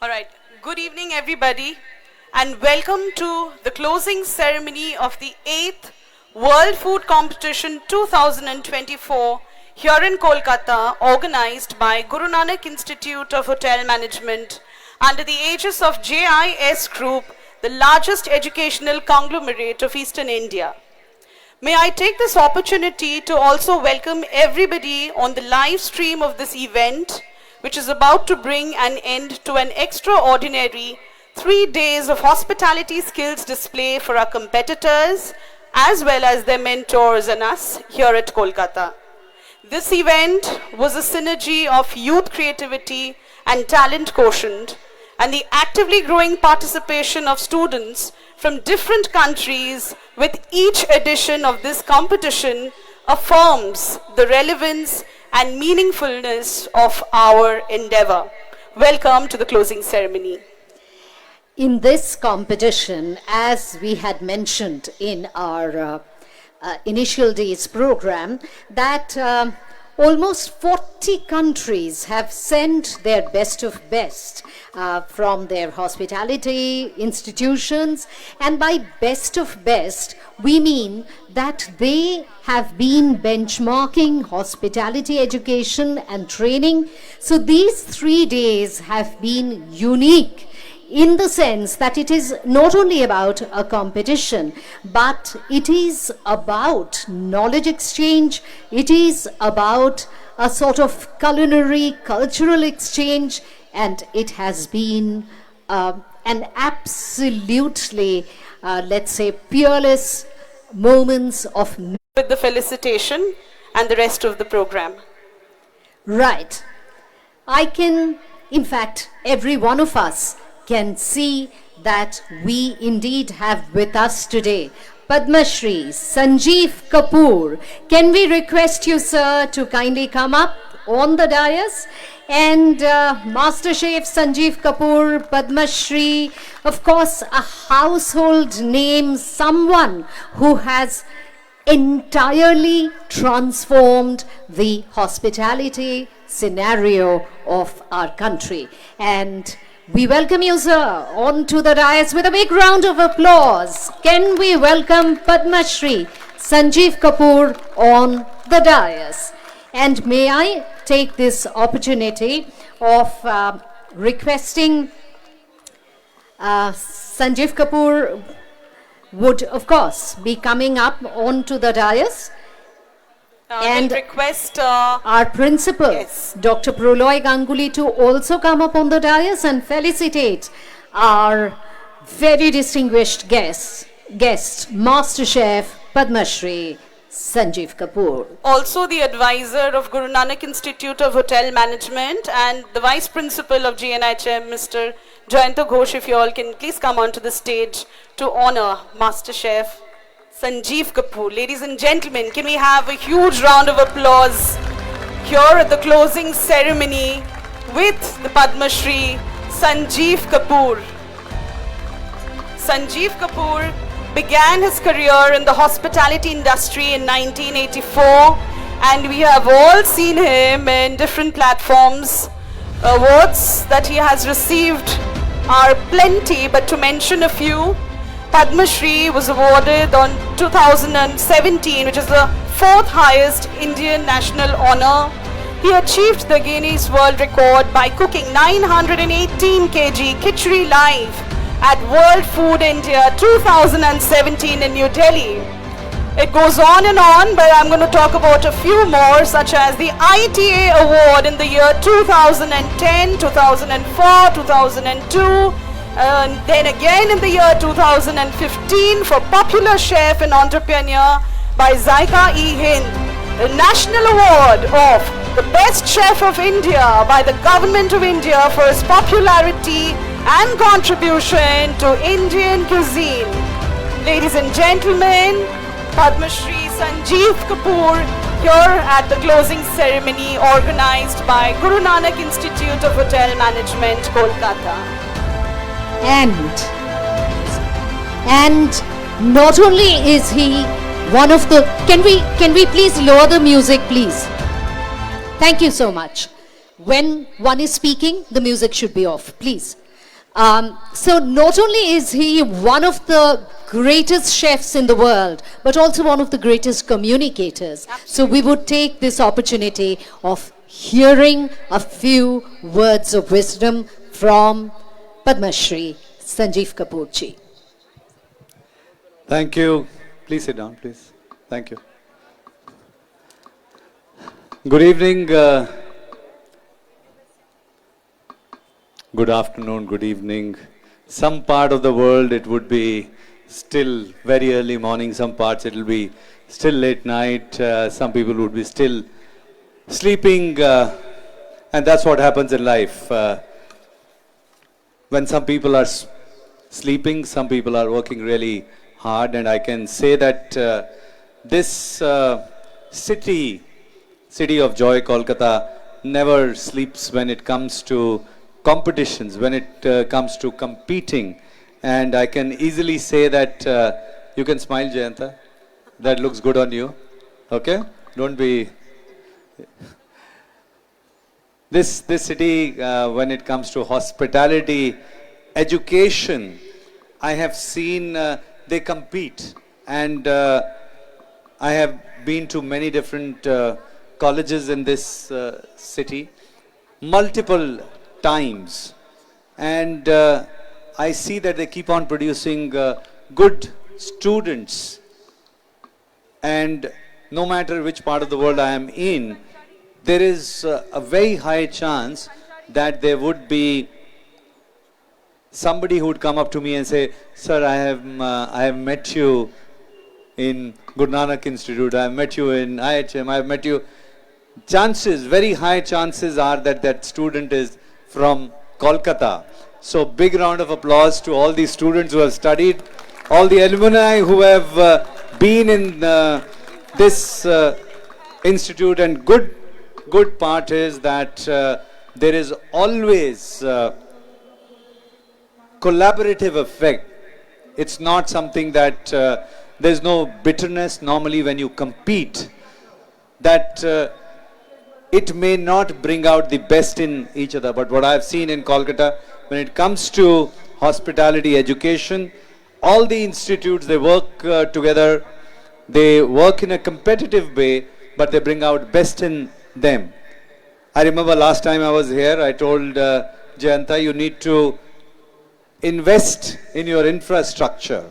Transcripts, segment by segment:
All right. Good evening, everybody, and welcome to the closing ceremony of the 8th World Food Competition 2024 here in Kolkata, organized by Guru Nanak Institute of Hotel Management under the aegis of JIS Group, the largest educational conglomerate of Eastern India. May I take this opportunity to also welcome everybody on the live stream of this event, which is about to bring an end to an extraordinary 3 days of hospitality skills display for our competitors, as well as their mentors and us here at Kolkata. This event was a synergy of youth creativity and talent quotient, and the actively growing participation of students from different countries with each edition of this competition affirms the relevance and meaningfulness of our endeavor. Welcome to the closing ceremony. In this competition, as we had mentioned in our initial days program, that almost 40 countries have sent their best of best from their hospitality institutions, and by best of best we mean that they have been benchmarking hospitality education and training. So these 3 days have been unique in the sense that it is not only about a competition, but it is about knowledge exchange, it is about a sort of culinary, cultural exchange, and it has been an absolutely, let's say, peerless moments of... With the felicitation and the rest of the program. Right. I can, in fact, every one of us can see that we indeed have with us today Padma Shri Sanjeev Kapoor. Can we request you, sir, to kindly come up on the dais? And Master Chef Sanjeev Kapoor, Padma Shri, of course, a household name, someone who has entirely transformed the hospitality scenario of our country. And we welcome you, sir, onto the dais with a big round of applause. Can we welcome Padma Shri Sanjeev Kapoor on the dais? And may I take this opportunity of requesting Sanjeev Kapoor would, of course, be coming up onto the dais. And we'll request our principal, yes, Dr. Proloy Ganguly, to also come up on the dais and felicitate our very distinguished guest, Master Chef Padma Shri Sanjeev Kapoor. Also the advisor of Guru Nanak Institute of Hotel Management and the vice principal of GNHM, Mr. Jayanto Ghosh, if you all can please come onto the stage to honor Master Chef Sanjeev Kapoor. Ladies and gentlemen, can we have a huge round of applause here at the closing ceremony with the Padma Shri Sanjeev Kapoor. Sanjeev Kapoor began his career in the hospitality industry in 1984, and we have all seen him in different platforms. Awards that he has received are plenty, but to mention a few, Padma Shri was awarded on 2017, which is the 4th highest Indian national honor. He achieved the Guinness World Record by cooking 918 kg khichdi live at World Food India 2017 in New Delhi. It goes on, but I'm going to talk about a few more, such as the ITA Award in the year 2010, 2004, 2002, and then again in the year 2015 for Popular Chef and Entrepreneur by Zaika-e-Hind, the National Award of the Best Chef of India by the Government of India for his popularity and contribution to Indian cuisine. Ladies and gentlemen, Padma Shri Sanjeev Kapoor here at the closing ceremony organized by Guru Nanak Institute of Hotel Management, Kolkata. And not only is he one of the... Can we please lower the music, please? Thank you so much. When one is speaking, the music should be off, please. So not only is he one of the greatest chefs in the world, but also one of the greatest communicators. So we would take this opportunity of hearing a few words of wisdom from Padma Shri Sanjeev Kapoor ji. Thank you. Please sit down, please. Thank you. Good evening. Good afternoon, good evening. Some part of the world it would be still very early morning, some parts it will be still late night, some people would be still sleeping, and that's what happens in life. When some people are sleeping, some people are working really hard, and I can say that this city of joy, Kolkata, never sleeps when it comes to competitions, when it comes to competing. And I can easily say that you can smile, Jayanta. That looks good on you. Okay? Don't be... This city, when it comes to hospitality, education, I have seen they compete. And I have been to many different colleges in this city, multiple times, and I see that they keep on producing good students, and no matter which part of the world I am in, there is a very high chance that there would be somebody who would come up to me and say, "Sir, I have met you in Guru Nanak Institute, I have met you in IHM, I have met you." Chances, very high chances are that that student is from Kolkata. So big round of applause to all these students who have studied, all the alumni who have been in this institute, and good part is that there is always collaborative effect. It's not something that there's no bitterness. Normally when you compete, that it may not bring out the best in each other. But what I've seen in Kolkata, when it comes to hospitality education, all the institutes, they work together, they work in a competitive way, but they bring out best in them. I remember last time I was here, I told Jayanta, you need to invest in your infrastructure.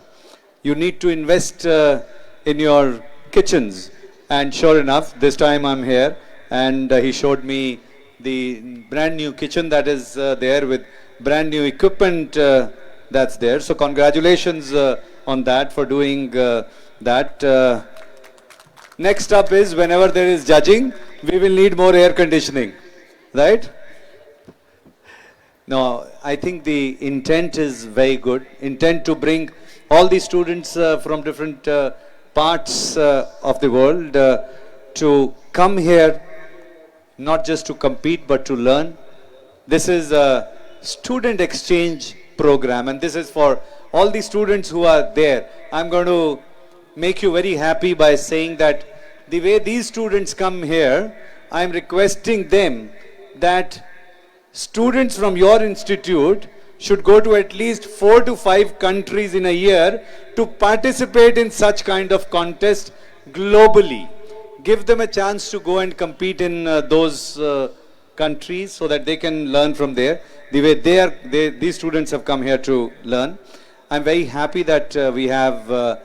You need to invest in your kitchens. And sure enough, this time I'm here, and he showed me the brand new kitchen that is there with brand new equipment that's there. So congratulations on that, for doing that. Next up is, whenever there is judging, we will need more air conditioning, right? No, I think the intent is very good. Intent to bring all the students from different parts of the world to come here, not just to compete but to learn. This is a student exchange program, and this is for all the students who are there. I'm going to make you very happy by saying that the way these students come here, I'm requesting them that students from your institute should go to at least 4 to 5 countries in a year to participate in such kind of contest globally. Give them a chance to go and compete in those countries so that they can learn from there. The way these students have come here to learn. I'm very happy that we have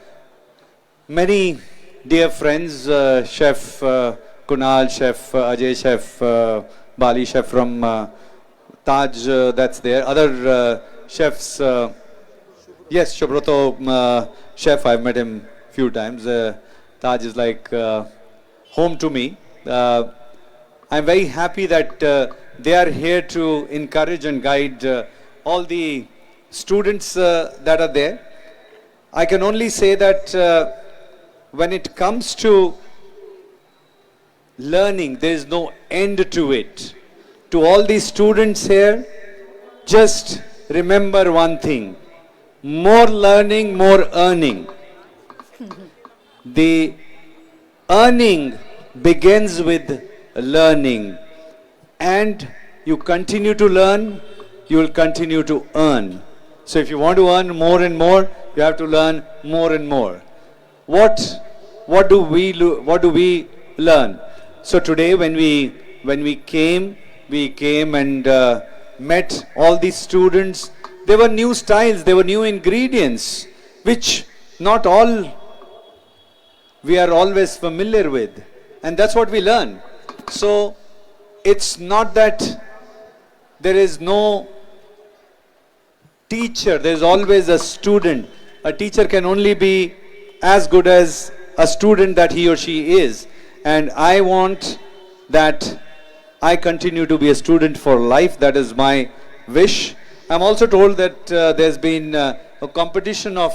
many dear friends, Chef Kunal, Chef Ajay, Chef Bali, Chef from Taj, that's there. Other chefs, yes, Shubhrato, chef, I've met him few times. Taj is like home to me. I'm very happy that they are here to encourage and guide all the students that are there. I can only say that when it comes to learning, there is no end to it. To all the students here, just remember one thing: more learning, more earning. The earning begins with learning, and you continue to learn, you will continue to earn. So if you want to earn more and more, you have to learn more and more. What do we learn? So today when we came and met all these students. There were new styles, there were new ingredients, which not all we are always familiar with. And that's what we learn. So it's not that there is no teacher, there is always a student. A teacher can only be as good as a student that he or she is. And I want that I continue to be a student for life. That is my wish. I'm also told that there's been a competition of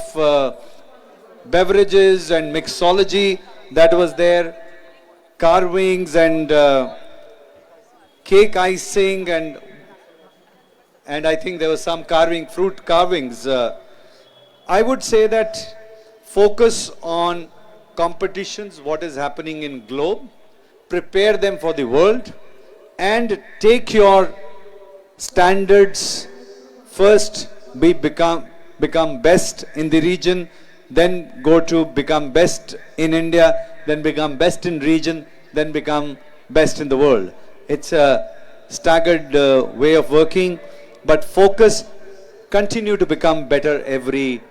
beverages and mixology that was there, carvings and cake icing, and I think there was some fruit carvings. I would say that focus on competitions, what is happening in globe, prepare them for the world, and take your standards. First, become best in the region, then go to become best in India, then become best in region, then become best in the world. It's a staggered way of working, but focus, continue to become better every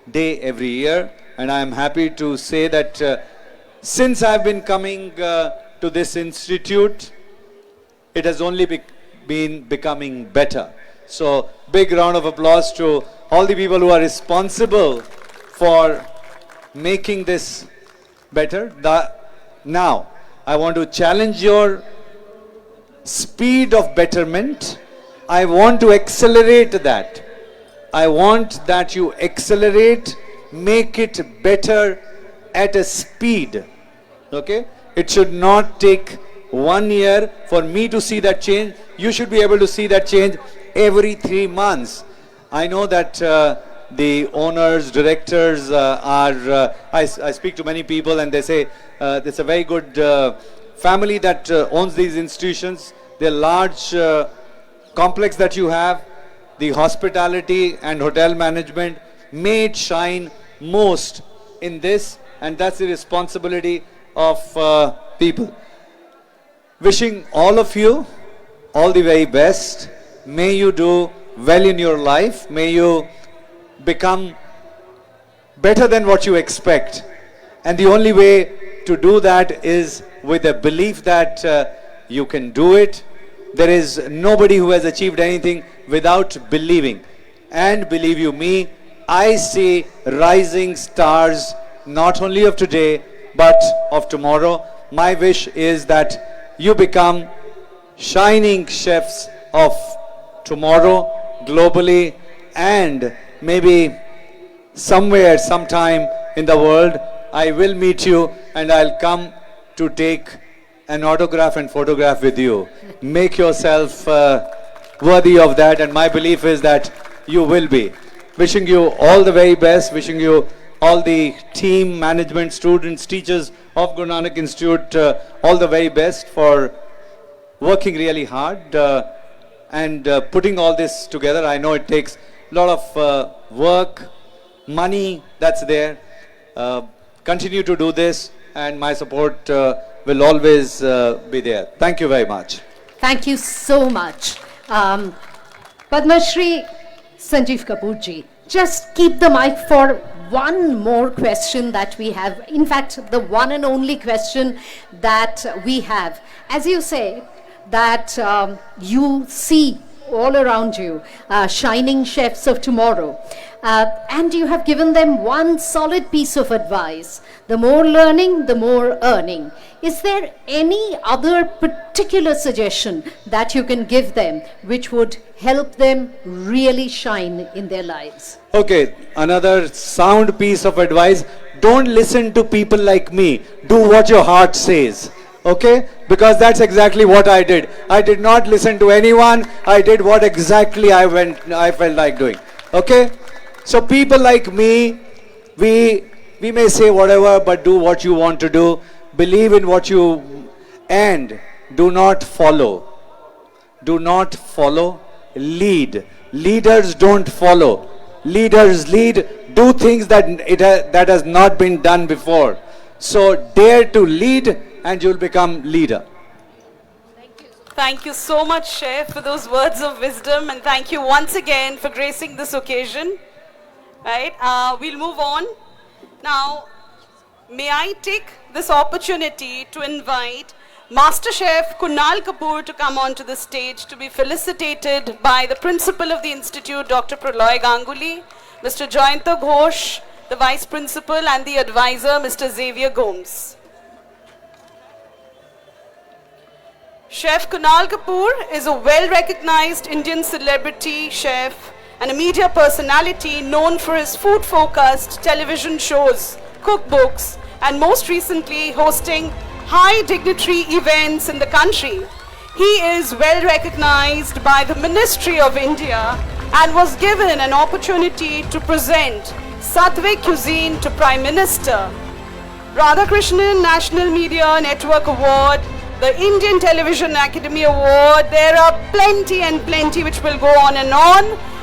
day, every year. And I am happy to say that since I've been coming to this institute, it has only been becoming better. So big round of applause to all the people who are responsible for making this better. Now, I want to challenge your speed of betterment. I want to accelerate that. I want that you accelerate, make it better at a speed. Okay? It should not take 1 year for me to see that change. You should be able to see that change every 3 months. I know that the owners, directors I speak to many people and they say it's a very good family that owns these institutions. The large complex that you have, the hospitality and hotel management, may it shine most in this, and that's the responsibility of people. Wishing all of you all the very best. May you do well in your life. May you become better than what you expect. And the only way to do that is with a belief that you can do it. There is nobody who has achieved anything without believing. And believe you me, I see rising stars not only of today but of tomorrow. My wish is that you become shining chefs of tomorrow globally, and maybe somewhere, sometime in the world, I will meet you and I'll come to take an autograph and photograph with you. Make yourself worthy of that, and my belief is that you will be. Wishing you all the very best, wishing you all the team, management, students, teachers of Guru Nanak Institute all the very best for working really hard and putting all this together. I know it takes a lot of work, money that's there. Continue to do this, and my support will always be there. Thank you very much. Thank you so much. Padma Shri Sanjeev Kapoorji, just keep the mic for one more question that we have. In fact, the one and only question that we have. As you say, that you see all around you shining chefs of tomorrow, and you have given them one solid piece of advice: the more learning, the more earning. Is there any other particular suggestion that you can give them which would help them really shine in their lives? Okay, another sound piece of advice: don't listen to people like me. Do what your heart says. Okay? Because that's exactly what I did. I did not listen to anyone. I did what exactly I felt like doing. Okay? So people like me, we may say whatever, but do what you want to do. Believe in what you, and do not follow. Do not follow. Lead. Leaders don't follow. Leaders lead, do things that has not been done before. So dare to lead and you'll become leader. Thank you so much, Chef, for those words of wisdom, and thank you once again for gracing this occasion. Right, we'll move on. Now, may I take this opportunity to invite Master Chef Kunal Kapoor to come onto the stage to be felicitated by the Principal of the Institute, Dr. Praloy Ganguly, Mr. Jayanta Ghosh, the Vice Principal, and the Advisor, Mr. Xavier Gomes. Chef Kunal Kapoor is a well-recognized Indian celebrity chef and a media personality known for his food-focused television shows, cookbooks, and most recently hosting high dignitary events in the country. He is well recognized by the Ministry of India and was given an opportunity to present Sattvic cuisine to Prime Minister. Radhakrishnan National Media Network Award, the Indian Television Academy Award, there are plenty and plenty which will go on.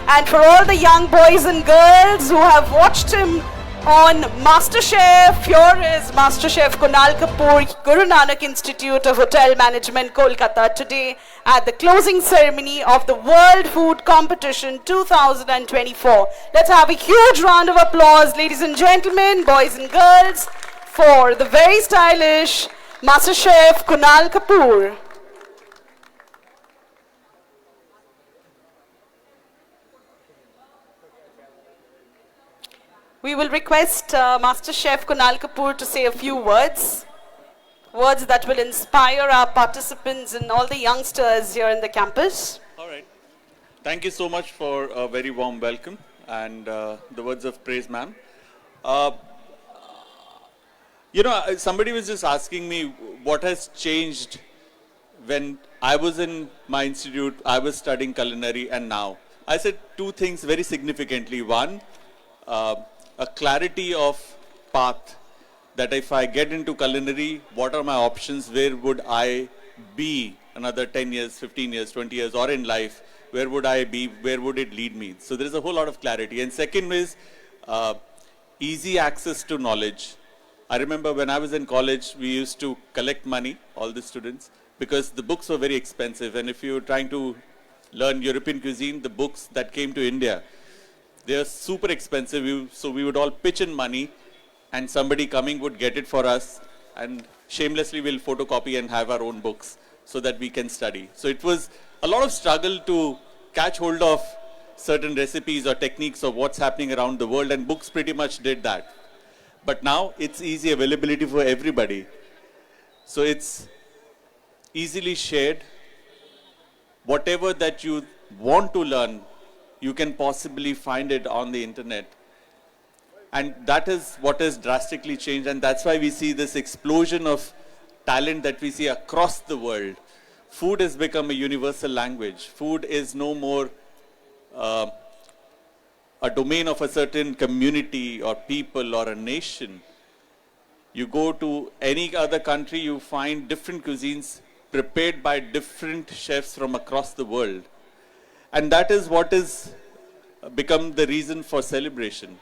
And for all the young boys and girls who have watched him on MasterChef, here is Master Chef Kunal Kapoor, Guru Nanak Institute of Hotel Management, Kolkata, today at the closing ceremony of the World Food Competition 2024. Let's have a huge round of applause, ladies and gentlemen, boys and girls, for the very stylish Master Chef Kunal Kapoor. We will request Master Chef Kunal Kapoor to say a few words that will inspire our participants and all the youngsters here in the campus. All right. Thank you so much for a very warm welcome and the words of praise, ma'am. Somebody was just asking me what has changed when I was in my institute, I was studying culinary, and now. I said two things very significantly. One, a clarity of path, that if I get into culinary, what are my options, where would I be another 10 years, 15 years, 20 years, or in life, where would I be, where would it lead me? So there is a whole lot of clarity. And second is easy access to knowledge. I remember when I was in college, we used to collect money, all the students, because the books were very expensive. And if you were trying to learn European cuisine, the books that came to India, they are super expensive, so we would all pitch in money and somebody coming would get it for us and shamelessly we'll photocopy and have our own books so that we can study. So it was a lot of struggle to catch hold of certain recipes or techniques of what's happening around the world, and books pretty much did that. But now it's easy availability for everybody. So it's easily shared. Whatever that you want to learn, you can possibly find it on the internet. And that is what has drastically changed, and that's why we see this explosion of talent that we see across the world. Food has become a universal language. Food is no more a domain of a certain community or people or a nation. You go to any other country, you find different cuisines prepared by different chefs from across the world. And that is what has become the reason for celebration.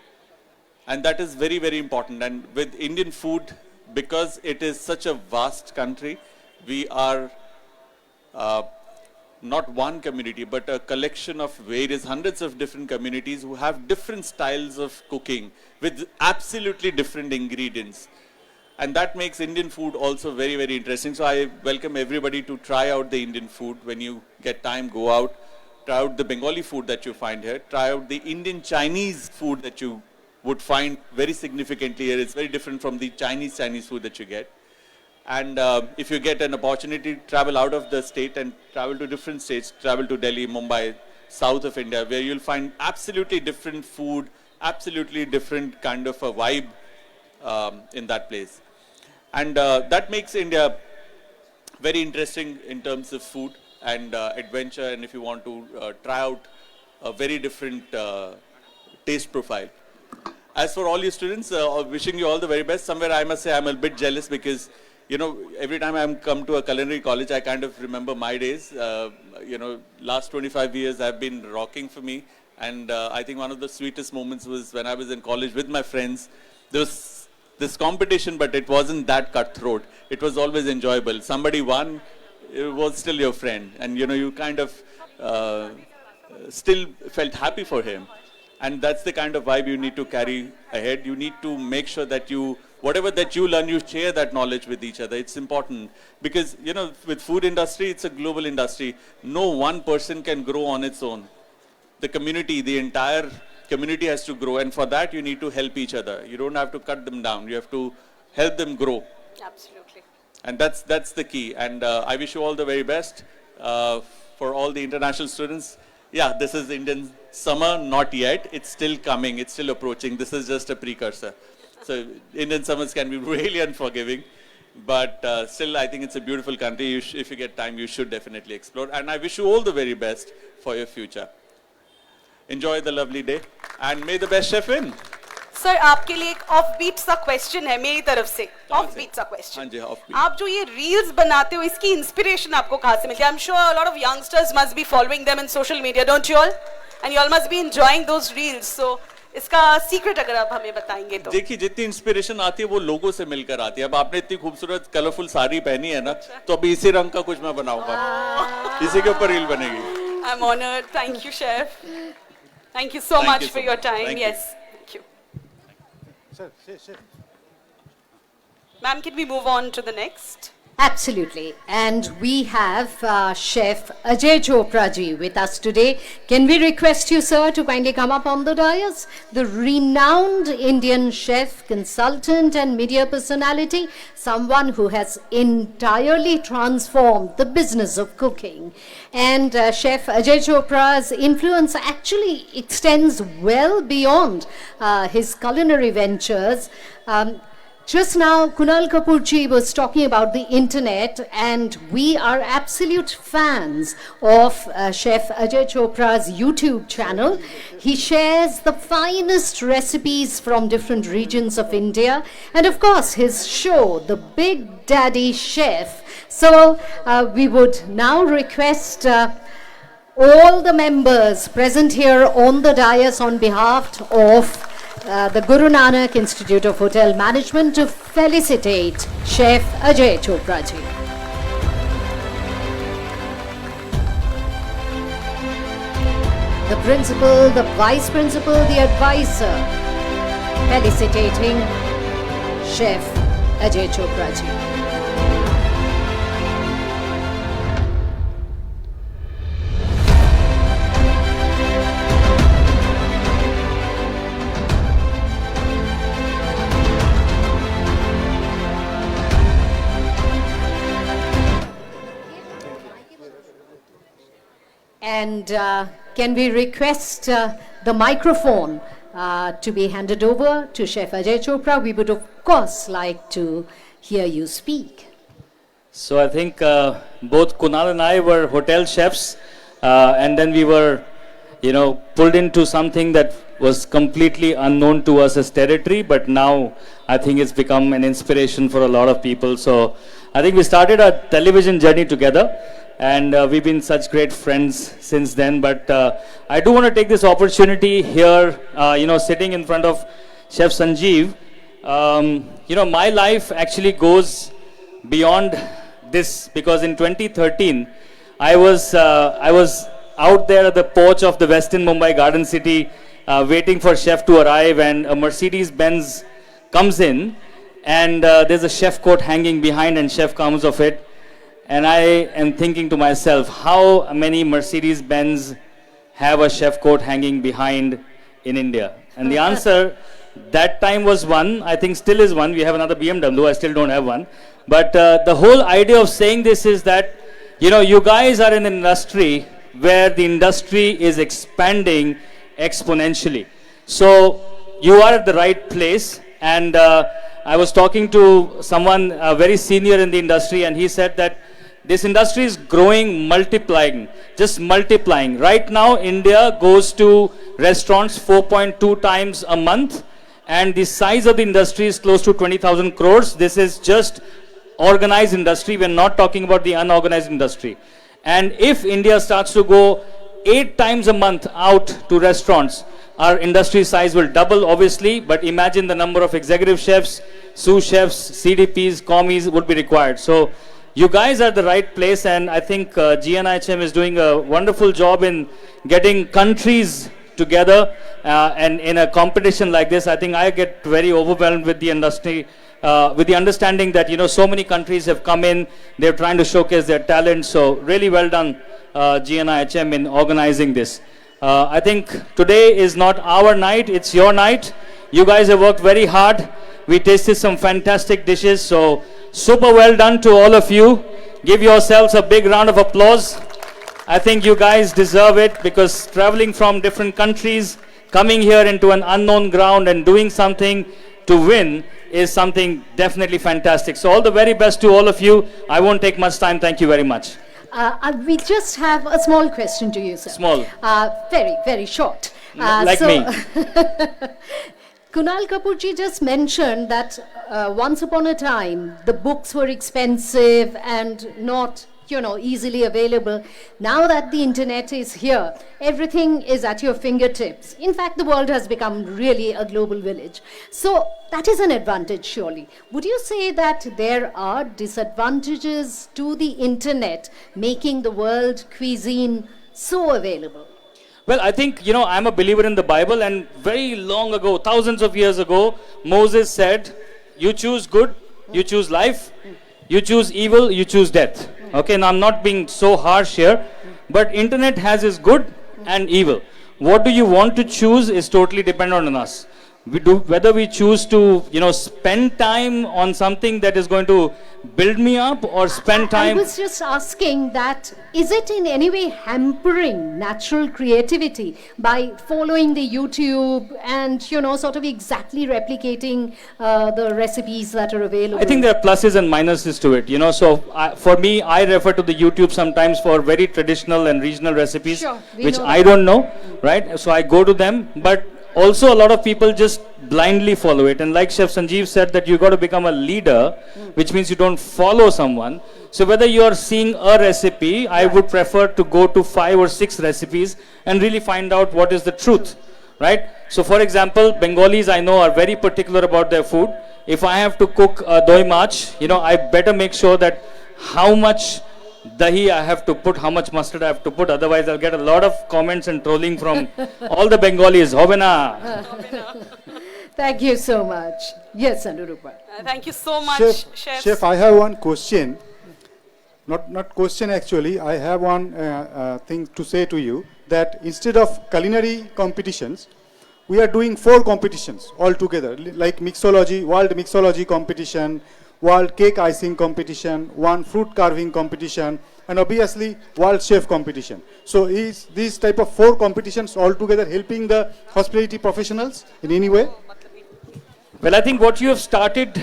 And that is very, very important. And with Indian food, because it is such a vast country, we are not one community, but a collection of various hundreds of different communities who have different styles of cooking with absolutely different ingredients. And that makes Indian food also very, very interesting. So I welcome everybody to try out the Indian food. When you get time, go out. Try out the Bengali food that you find here. Try out the Indian Chinese food that you would find very significantly here. It's very different from the Chinese food that you get. And if you get an opportunity to travel out of the state and travel to different states, travel to Delhi, Mumbai, south of India, where you'll find absolutely different food, absolutely different kind of a vibe in that place. And that makes India very interesting in terms of food and adventure, and if you want to try out a very different taste profile. As for all you students, wishing you all the very best. Somewhere I must say I'm a bit jealous because you know, every time I come to a culinary college, I kind of remember my days. You know, last 25 years have been rocking for me. And I think one of the sweetest moments was when I was in college with my friends. There was this competition, but it wasn't that cutthroat. It was always enjoyable. Somebody won, it was still your friend. And, you know, you kind of still felt happy for him. And that's the kind of vibe you need to carry ahead. You need to make sure that you, whatever that you learn, you share that knowledge with each other. It's important because, you know, with food industry, it's a global industry. No one person can grow on its own. The community, the entire community has to grow. And for that, you need to help each other. You don't have to cut them down. You have to help them grow. Absolutely. And that's the key. And I wish you all the very best for all the international students. Yeah, this is Indian summer, not yet. It's still coming. It's still approaching. This is just a precursor. So Indian summers can be really unforgiving. But still, I think it's a beautiful country. If you get time, you should definitely explore. And I wish you all the very best for your future. Enjoy the lovely day. And may the best chef win. Sir आपके लिए एक off beat सा question है मेरी तरफ से off beat सा question हाँ जी, off beat. आप जो ये रील्स बनाते हो इसकी इंस्पिरेशन आपको कहाँ से मिलती है I am sure a lot of youngsters must be following them in social media don't you all and you all must be enjoying those reels सो इसका सीक्रेट अगर आप हमें बताएंगे तो देखिए जितनी इंस्पिरेशन आती है वो लोगों से मिलकर आती है अब आपने इतनी खूबसूरत कलरफुल साड़ी पहनी है ना तो अभी इसी रंग का कुछ मैं बनाऊंगा इसी के ऊपर रील बनेगी I am honoured thank you chef thank you so much for your time yes Ma'am, can we move on to the next? Absolutely. And we have Chef Ajay Chopra ji with us today. Can we request you, sir, to kindly come up on the dais? The renowned Indian chef, consultant and media personality, someone who has entirely transformed the business of cooking. And Chef Ajay Chopra's influence actually extends well beyond his culinary ventures. Just now, Kunal Kapoor ji was talking about the internet, and we are absolute fans of Chef Ajay Chopra's YouTube channel. He shares the finest recipes from different regions of India, and of course, his show, The Big Daddy Chef. So, we would now request all the members present here on the dais on behalf of the Guru Nanak Institute of Hotel Management to felicitate Chef Ajay Chopra ji. The principal, the vice principal, the advisor felicitating Chef Ajay Chopra ji. And can we request the microphone to be handed over to Chef Ajay Chopra? We would of course like to hear you speak. So I think both Kunal and I were hotel chefs and then we were, you know, pulled into something that was completely unknown to us as territory, but now I think it's become an inspiration for a lot of people. So I think we started our television journey together. And we've been such great friends since then. But I do want to take this opportunity here, you know, sitting in front of Chef Sanjeev. You know, my life actually goes beyond this because in 2013, I was out there at the porch of the Westin Mumbai Garden City, waiting for Chef to arrive, and a Mercedes-Benz comes in, and there's a chef coat hanging behind, and Chef comes of it. And I am thinking to myself, how many Mercedes-Benz have a chef coat hanging behind in India? And the answer that time was one, I think still is one. We have another BMW, I still don't have one. But the whole idea of saying this is that, you know, you guys are in an industry where the industry is expanding exponentially. So you are at the right place. And I was talking to someone very senior in the industry, and he said that this industry is growing, multiplying, just multiplying. Right now, India goes to restaurants 4.2 times a month, and the size of the industry is close to 20,000 crores. This is just organized industry. We're not talking about the unorganized industry. And if India starts to go 8 times a month out to restaurants, our industry size will double, obviously, but imagine the number of executive chefs, sous chefs, CDPs, commis would be required. So you guys are at the right place, and I think GNIHM is doing a wonderful job in getting countries together, and in a competition like this, I think I get very overwhelmed with the industry, with the understanding that, you know, so many countries have come in, they're trying to showcase their talent. So really well done, GNIHM, in organizing this. I think today is not our night, it's your night. You guys have worked very hard. We tasted some fantastic dishes, so super well done to all of you. Give yourselves a big round of applause. I think you guys deserve it, because traveling from different countries, coming here into an unknown ground and doing something to win is something definitely fantastic. So all the very best to all of you. I won't take much time. Thank you very much. We just have a small question to you, sir. Small. Very, very short. Like me. Kunal Kapoorji just mentioned that once upon a time, the books were expensive and not, you know, easily available. Now that the internet is here, everything is at your fingertips. In fact, the world has become really a global village. So that is an advantage, surely. Would you say that there are disadvantages to the internet making the world cuisine so available? Well, I think, you know, I'm a believer in the Bible, and very long ago, thousands of years ago, Moses said, you choose good, you choose life, you choose evil, you choose death. Okay, now I'm not being so harsh here, but internet has its good and evil. What do you want to choose is totally dependent on us. Whether we choose to, you know, spend time on something that is going to build me up, or spend time. I was just asking that, is it in any way hampering natural creativity by following the YouTube and, you know, sort of exactly replicating the recipes that are available? I think there are pluses and minuses to it, you know. So for me, I refer to the YouTube sometimes for very traditional and regional recipes, Sure, which I don't know, right? So I go to them, but also a lot of people just blindly follow it. And like Chef Sanjeev said, that you got to become a leader, which means you don't follow someone. So whether you're seeing a recipe, I would prefer to go to 5 or 6 recipes and really find out what is the truth, right? So for example, Bengalis I know are very particular about their food. If I have to cook a doi mach, you know, I better make sure that how much dahi I have to put, how much mustard I have to put, otherwise I'll get a lot of comments and trolling from all the Bengalis. Hobe na. Thank you so much. Yes, Anurupa. Thank you so much, chefs. Chef, I have one question. Not question actually. I have one thing to say to you, that instead of culinary competitions, we are doing 4 competitions all together, like mixology, world mixology competition, world cake icing competition, one fruit carving competition, and obviously world chef competition. So is these type of 4 competitions all together helping the hospitality professionals in any way? Well, I think what you have started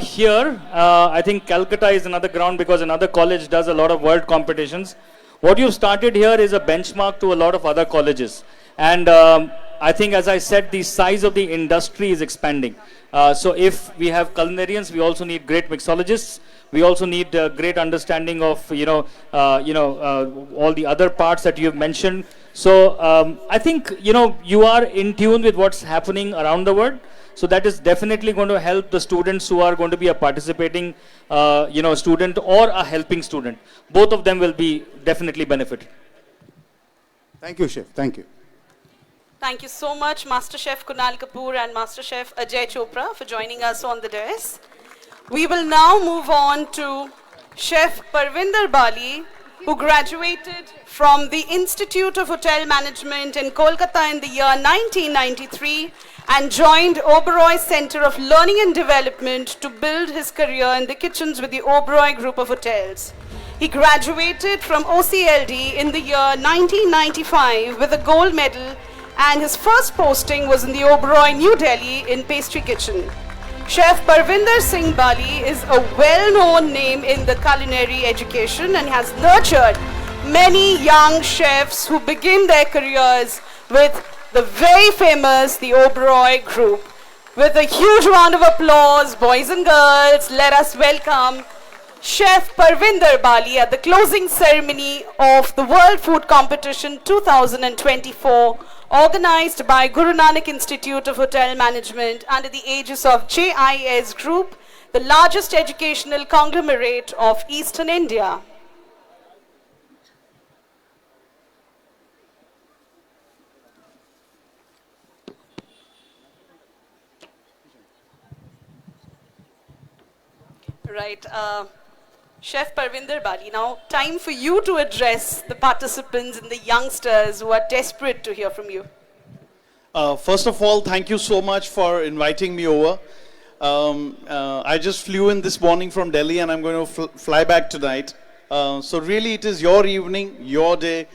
here, I think Calcutta is another ground, because another college does a lot of world competitions. What you've started here is a benchmark to a lot of other colleges. And I think, as I said, the size of the industry is expanding. So if we have culinarians, we also need great mixologists. We also need great understanding of, all the other parts that you've mentioned. So I think, you are in tune with what's happening around the world. So that is definitely going to help the students who are going to be a participating, student or a helping student. Both of them will be definitely benefited. Thank you, Chef. Thank you. Thank you so much, Master Chef Kunal Kapoor and Master Chef Ajay Chopra, for joining us on the dais. We will now move on to Chef Parvinder Bali, who graduated from the Institute of Hotel Management in Kolkata in the year 1993 and joined Oberoi Center of Learning and Development to build his career in the kitchens with the Oberoi Group of Hotels. He graduated from OCLD in the year 1995 with a gold medal, and his first posting was in the Oberoi, New Delhi in pastry kitchen. Chef Parvinder Singh Bali is a well-known name in the culinary education and has nurtured many young chefs who begin their careers with the very famous the Oberoi Group. With a huge round of applause, boys and girls, let us welcome Chef Parvinder Bali at the closing ceremony of the World Food Competition 2024, organized by Guru Nanak Institute of Hotel Management under the aegis of JIS Group, the largest educational conglomerate of Eastern India. Right. Chef Parvinder Bali, now time for you to address the participants and the youngsters who are desperate to hear from you. First of all, thank you so much for inviting me over. I just flew in this morning from Delhi and I'm going to fly back tonight. So really it is your evening, your day,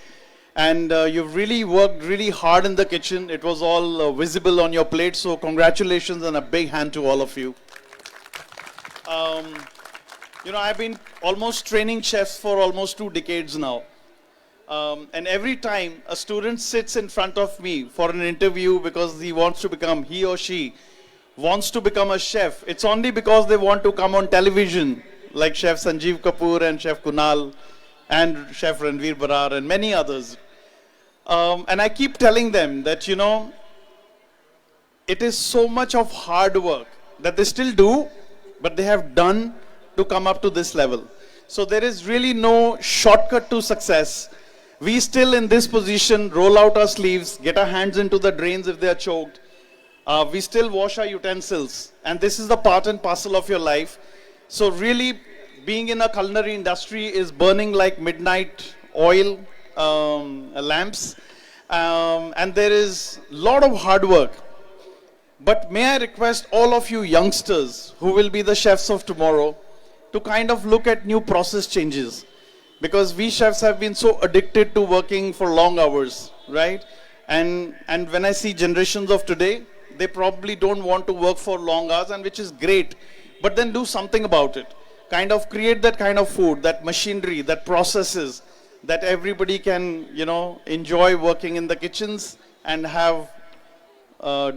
and you've really worked really hard in the kitchen. It was all visible on your plate, so congratulations and a big hand to all of you. You know, I've been almost training chefs for almost 2 decades now. And every time a student sits in front of me for an interview because he or she wants to become a chef, it's only because they want to come on television, like Chef Sanjeev Kapoor and Chef Kunal and Chef Ranveer Barar and many others. And I keep telling them that, you know, it is so much of hard work that they still do, but they have done to come up to this level. So there is really no shortcut to success. We still in this position roll out our sleeves, get our hands into the drains if they are choked. We still wash our utensils, and this is the part and parcel of your life. So really being in a culinary industry is burning like midnight oil lamps, and there is a lot of hard work. But may I request all of you youngsters who will be the chefs of tomorrow to kind of look at new process changes, because we chefs have been so addicted to working for long hours, right? And when I see generations of today, they probably don't want to work for long hours, and which is great, but then do something about it. Kind of create that kind of food, that machinery, that processes, that everybody can, you know, enjoy working in the kitchens and have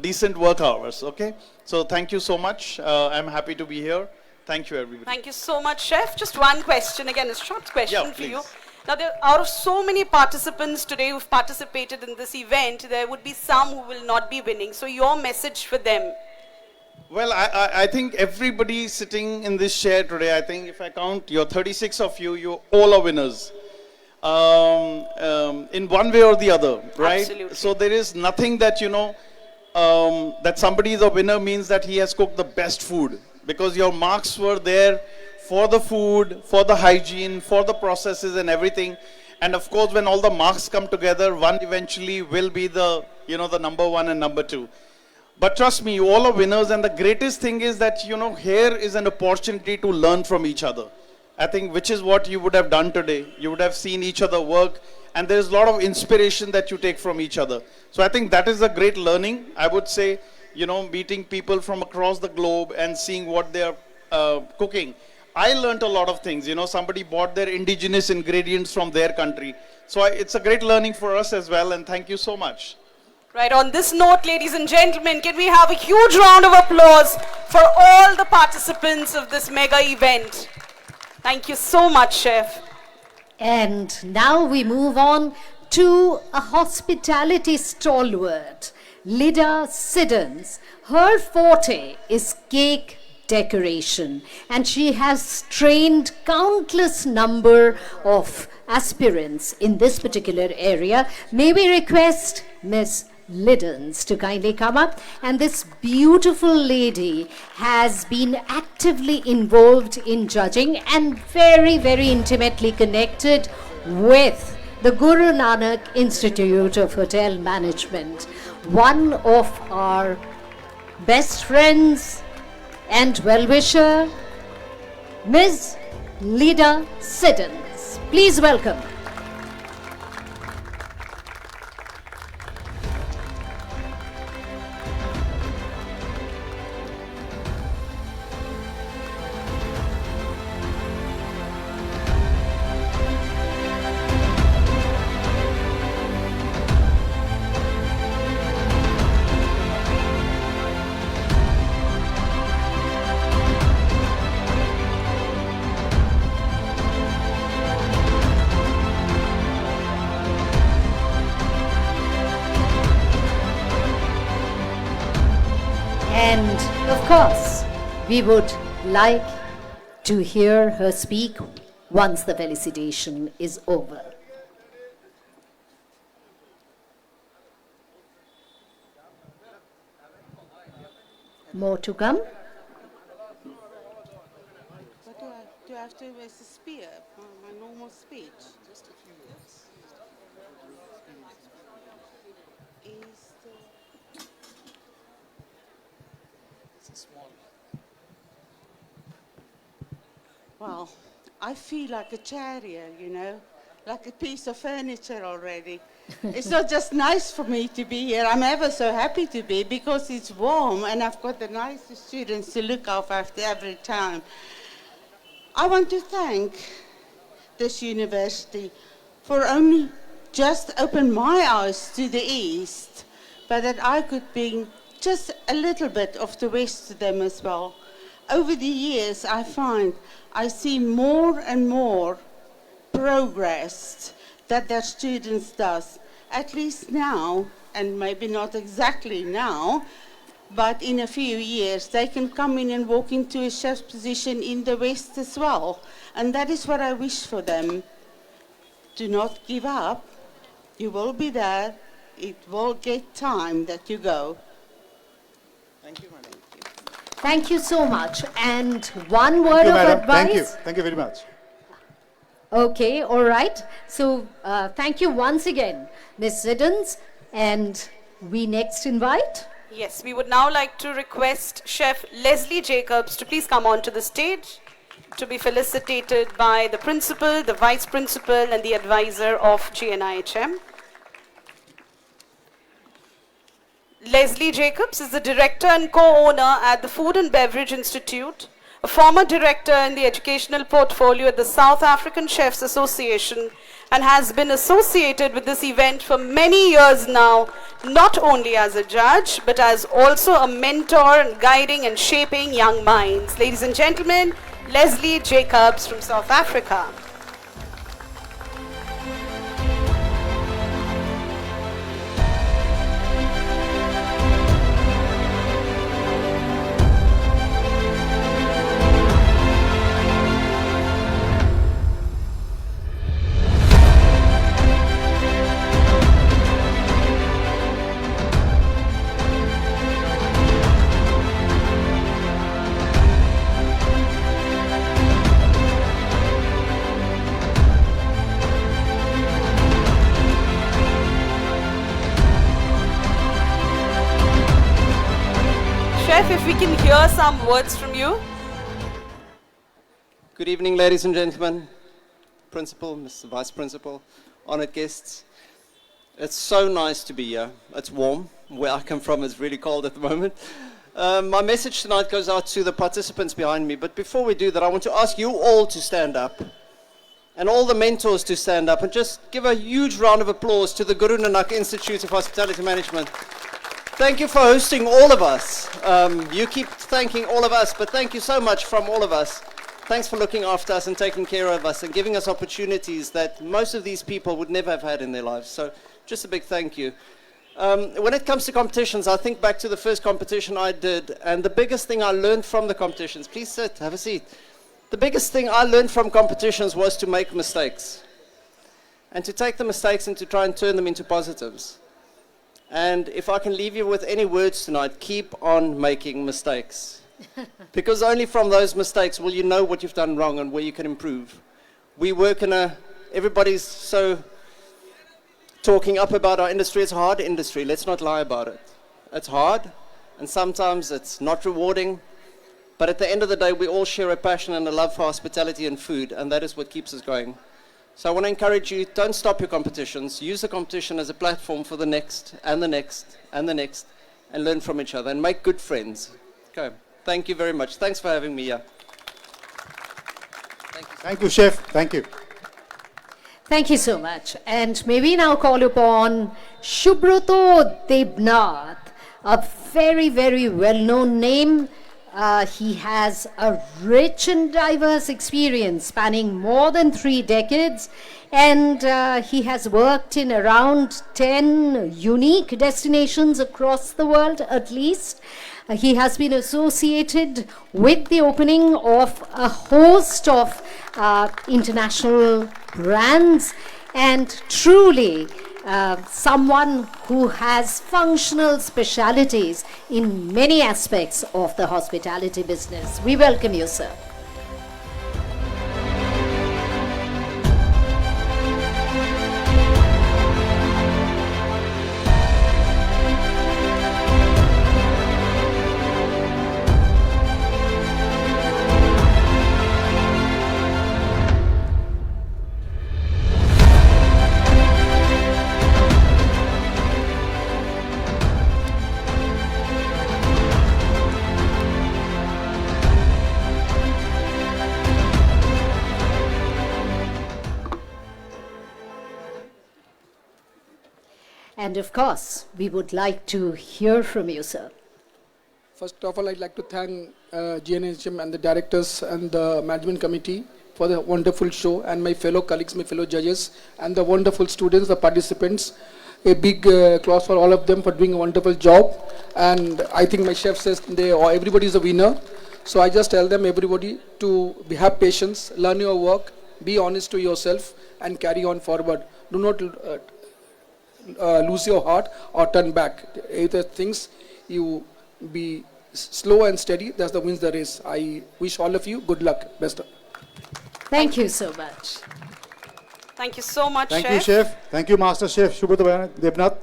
decent work hours, okay? So thank you so much. I'm happy to be here. Thank you, everybody. Thank you so much, Chef. Just one question, again, a short question Yeah, for you. please. Now, out of so many participants today who've participated in this event, there would be some who will not be winning. So your message for them? Well, I think everybody sitting in this chair today, I think if I count, you're 36 of you, you all are winners. In one way or the other, right? Absolutely. So there is nothing that, you know, that somebody is a winner means that he has cooked the best food, because your marks were there for the food, for the hygiene, for the processes and everything. And of course, when all the marks come together, one eventually will be the, you know, the number 1 and number 2. But trust me, you all are winners, and the greatest thing is that, you know, here is an opportunity to learn from each other. I think which is what you would have done today. You would have seen each other work, and there's a lot of inspiration that you take from each other. So I think that is a great learning. I would say, you know, meeting people from across the globe and seeing what they're cooking. I learned a lot of things. You know, somebody bought their indigenous ingredients from their country. So it's a great learning for us as well, and thank you so much. Right, on this note, ladies and gentlemen, can we have a huge round of applause for all the participants of this mega event? Thank you so much, Chef. And now we move on to a hospitality stalwart, Lida Siddons. Her forte is cake decoration, and she has trained countless number of aspirants in this particular area. May we request Miss Liddens to kindly come up, and this beautiful lady has been actively involved in judging and very, very intimately connected with the Guru Nanak Institute of Hotel Management, one of our best friends and well-wisher, Ms. Lida Siddons. Please welcome. And of course, we would like to hear her speak once the felicitation is over. More to come. What do I have to as a spear? My normal speech? Just a few words. It's a small. Well, I feel like a chariot, you know, like a piece of furniture already. It's not just nice for me to be here. I'm ever so happy to be because it's warm and I've got the nicest students to look after every time. I want to thank this university for only just open my eyes to the East, but that I could bring just a little bit of the West to them as well. Over the years, I find I see more and more progress that their students does, at least now, and maybe not exactly now, but in a few years, they can come in and walk into a chef's position in the West as well. And that is what I wish for them. Do not give up. You will be there. It will get time that you go. Thank you, madam. Thank you so much. And one word Thank you, of madam. advice. Thank you. Thank you very much. Okay, all right. So thank you once again, Ms. Siddons. And we next invite. Yes, we would now like to request Chef Leslie Jacobs to please come onto the stage to be felicitated by the principal, the vice principal, and the advisor of GNIHM. Leslie Jacobs is the director and co-owner at the Food and Beverage Institute, a former director in the educational portfolio at the South African Chefs Association, and has been associated with this event for many years now, not only as a judge, but as also a mentor in guiding and shaping young minds. Ladies and gentlemen, Leslie Jacobs from South Africa. Chef, if we can hear some words from you. Good evening, ladies and gentlemen, Principal, Mr. Vice Principal, honored guests. It's so nice to be here. It's warm. Where I come from, it's really cold at the moment. My message tonight goes out to the participants behind me, but before we do that, I want to ask you all to stand up, and all the mentors to stand up, and just give a huge round of applause to the Guru Nanak Institute of Hospitality Management. Thank you for hosting all of us. You keep thanking all of us, but thank you so much from all of us. Thanks for looking after us and taking care of us and giving us opportunities that most of these people would never have had in their lives. So just a big thank you. When it comes to competitions, I think back to the first competition I did, and the biggest thing I learned from the competitions, please sit, have a seat. The biggest thing I learned from competitions was to make mistakes and to take the mistakes and to try and turn them into positives. And if I can leave you with any words tonight, keep on making mistakes. Because only from those mistakes will you know what you've done wrong and where you can improve. We work in everybody's so talking up about our industry. It's a hard industry, let's not lie about it. It's hard, and sometimes it's not rewarding. But at the end of the day, we all share a passion and a love for hospitality and food, and that is what keeps us going. So I want to encourage you, don't stop your competitions. Use the competition as a platform for the next, and the next, and the next, and learn from each other, and make good friends. Okay, thank you very much. Thanks for having me here. Thank you, Chef. Thank you. Thank you so much. And may we now call upon Shubroto Debnath, a very, very well-known name He has a rich and diverse experience spanning more than 3 decades, and he has worked in around 10 unique destinations across the world at least. He has been associated with the opening of a host of international brands, and truly someone who has functional specialities in many aspects of the hospitality business. We welcome you, sir. And of course, we would like to hear from you, sir. First of all, I'd like to thank GNHM and the directors and the management committee for the wonderful show, and my fellow colleagues, my fellow judges, and the wonderful students, the participants. A big applause for all of them for doing a wonderful job. And I think my chef says everybody is a winner. So I just tell them, everybody, to have patience, learn your work, be honest to yourself, and carry on forward. Do not lose your heart or turn back. Either things, you be slow and steady, that's the wins the race. I wish all of you good luck. Best. Thank you so much. Thank you so much, Thank Chef. you, Chef. Thank you, Master Chef Subrata Debnath.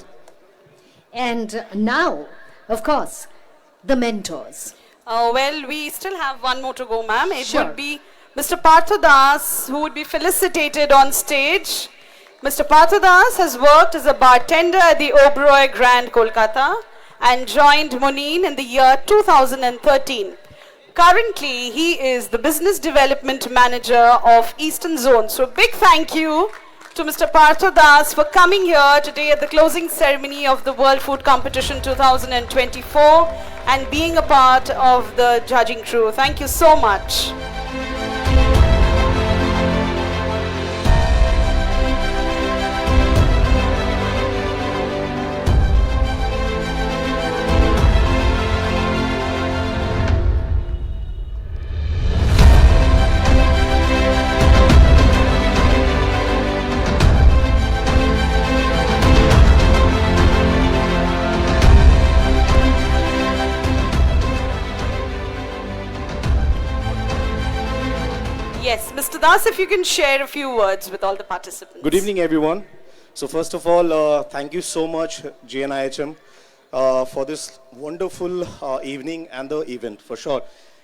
And now, of course, the mentors. Well, we still have one more to go, ma'am. It Sure. would be Mr. Partha Das, who would be felicitated on stage. Mr. Partha Das has worked as a bartender at the Oberoi Grand Kolkata and joined Moneen in the year 2013. Currently, he is the Business Development Manager of Eastern Zone. So, big thank you to Mr. Partha Das for coming here today at the closing ceremony of the World Food Competition 2024 and being a part of the judging crew. Thank you so much. Yes, Mr. Das, if you can share a few words with all the participants. Good evening, everyone. So first of all, thank you so much, GNIHM, for this wonderful evening and the event, for sure.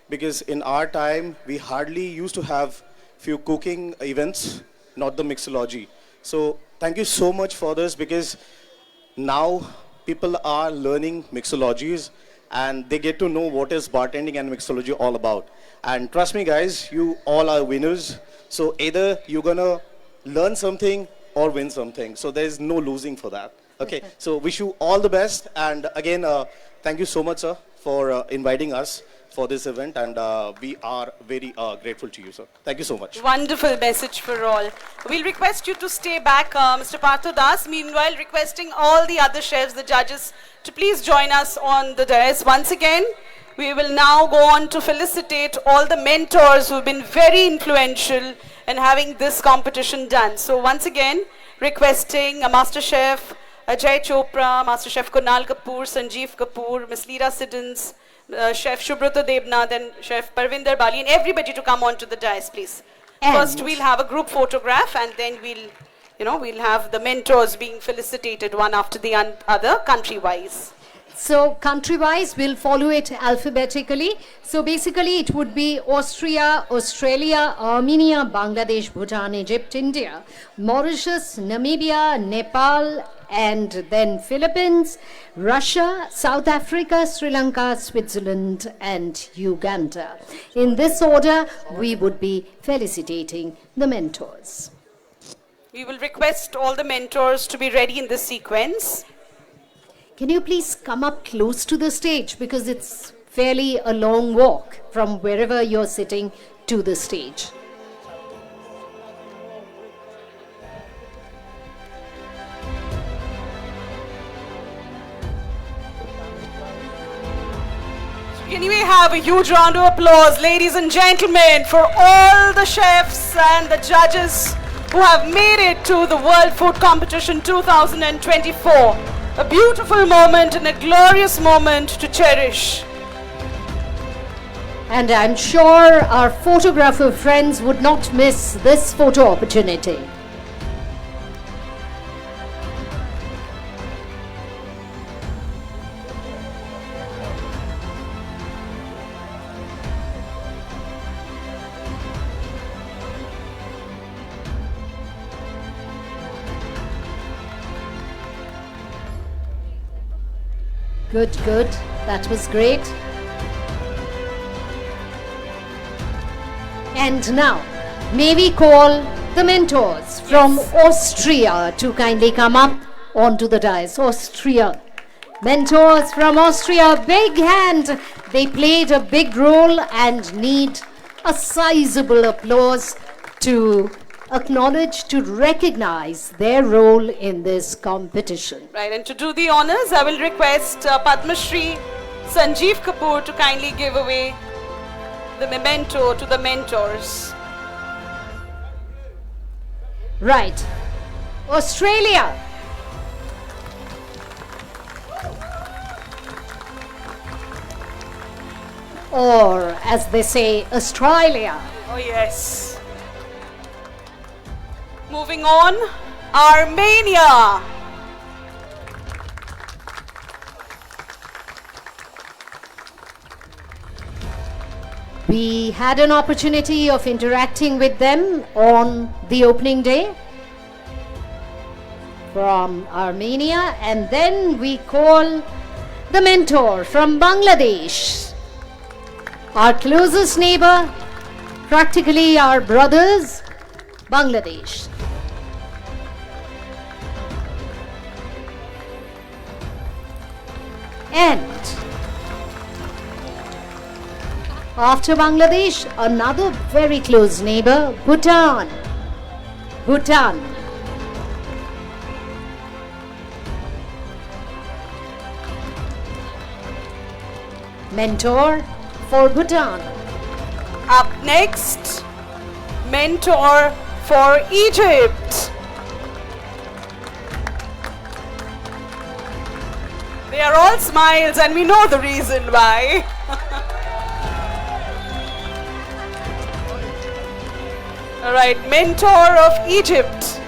Because in our time, we hardly used to have few cooking events, not the mixology. So thank you so much for this, because now people are learning mixologies and they get to know what is bartending and mixology all about. And trust me, guys, you all are winners. So either you're gonna learn something or win something. So there's no losing for that. Okay, so wish you all the best. And again, thank you so much, sir, for inviting us for this event. And we are very grateful to you, sir. Thank you so much. Wonderful message for all. We'll request you to stay back, Mr. Partha Das. Meanwhile, requesting all the other chefs, the judges, to please join us on the dais. Once again, we will now go on to felicitate all the mentors who've been very influential in having this competition done. So once again, requesting Master Chef Ajay Chopra, Master Chef Kunal Kapoor, Sanjeev Kapoor, Ms. Leera Siddons, Chef Subrata Debnath and Chef Parvinder Bali, and everybody to come on to the dais, please. And First, we'll have a group photograph, and then we'll have the mentors being felicitated one after the other, country-wise. So country-wise, we'll follow it alphabetically. So basically, it would be Austria, Australia, Armenia, Bangladesh, Bhutan, Egypt, India, Mauritius, Namibia, Nepal, and then Philippines, Russia, South Africa, Sri Lanka, Switzerland, and Uganda. In this order, we would be felicitating the mentors. We will request all the mentors to be ready in this sequence. Can you please come up close to the stage, because it's fairly a long walk from wherever you're sitting to the stage. Can we have a huge round of applause, ladies and gentlemen, for all the chefs and the judges who have made it to the World Food Competition 2024. A beautiful moment and a glorious moment to cherish. And I'm sure our photographer friends would not miss this photo opportunity. Good, good. That was great. And now, may we call the mentors from Austria to kindly come up onto the dais. Austria. Mentors from Austria, big hand. They played a big role and need a sizable applause to acknowledge, to recognize their role in this competition. Right, and to do the honors, I will request Padma Shri Sanjeev Kapoor to kindly give away the memento to the mentors. Right. Australia. Or, as they say, Australia. Oh yes. Moving on, Armenia. We had an opportunity of interacting with them on the opening day from Armenia, and then we call the mentor from Bangladesh, our closest neighbor, practically our brothers, Bangladesh. And after Bangladesh, another very close neighbor, Bhutan. Bhutan. Mentor for Bhutan. Up next, mentor for Egypt. They are all smiles and we know the reason why. All right, mentor of Egypt.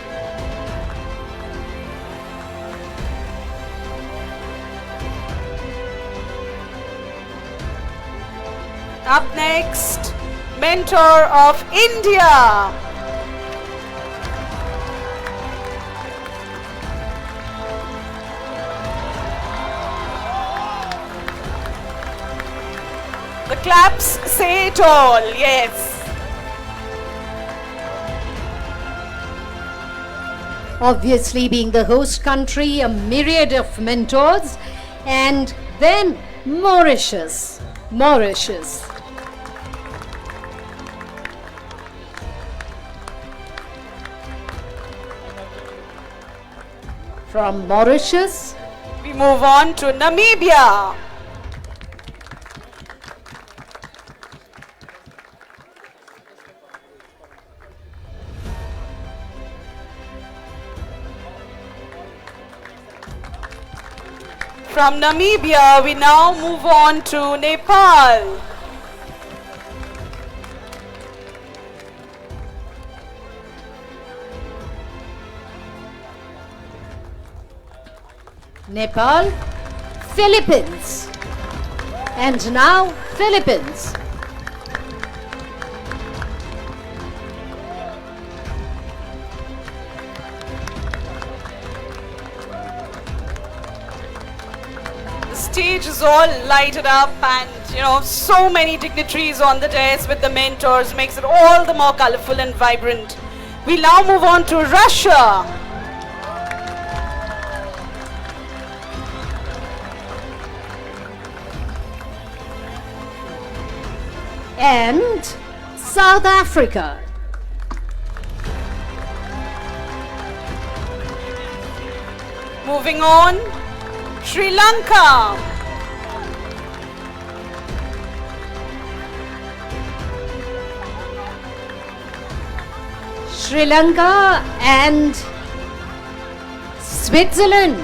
Up next, mentor of India. The claps say it all, yes. Obviously, being the host country, a myriad of mentors, and then Mauritius. Mauritius. From Mauritius, we move on to Namibia. From Namibia, we now move on to Nepal. Nepal, Philippines, and now Philippines. The stage is all lighted up and so many dignitaries on the dais with the mentors makes it all the more colorful and vibrant. We now move on to Russia. and South Africa. Moving on, Sri Lanka. Sri Lanka and Switzerland.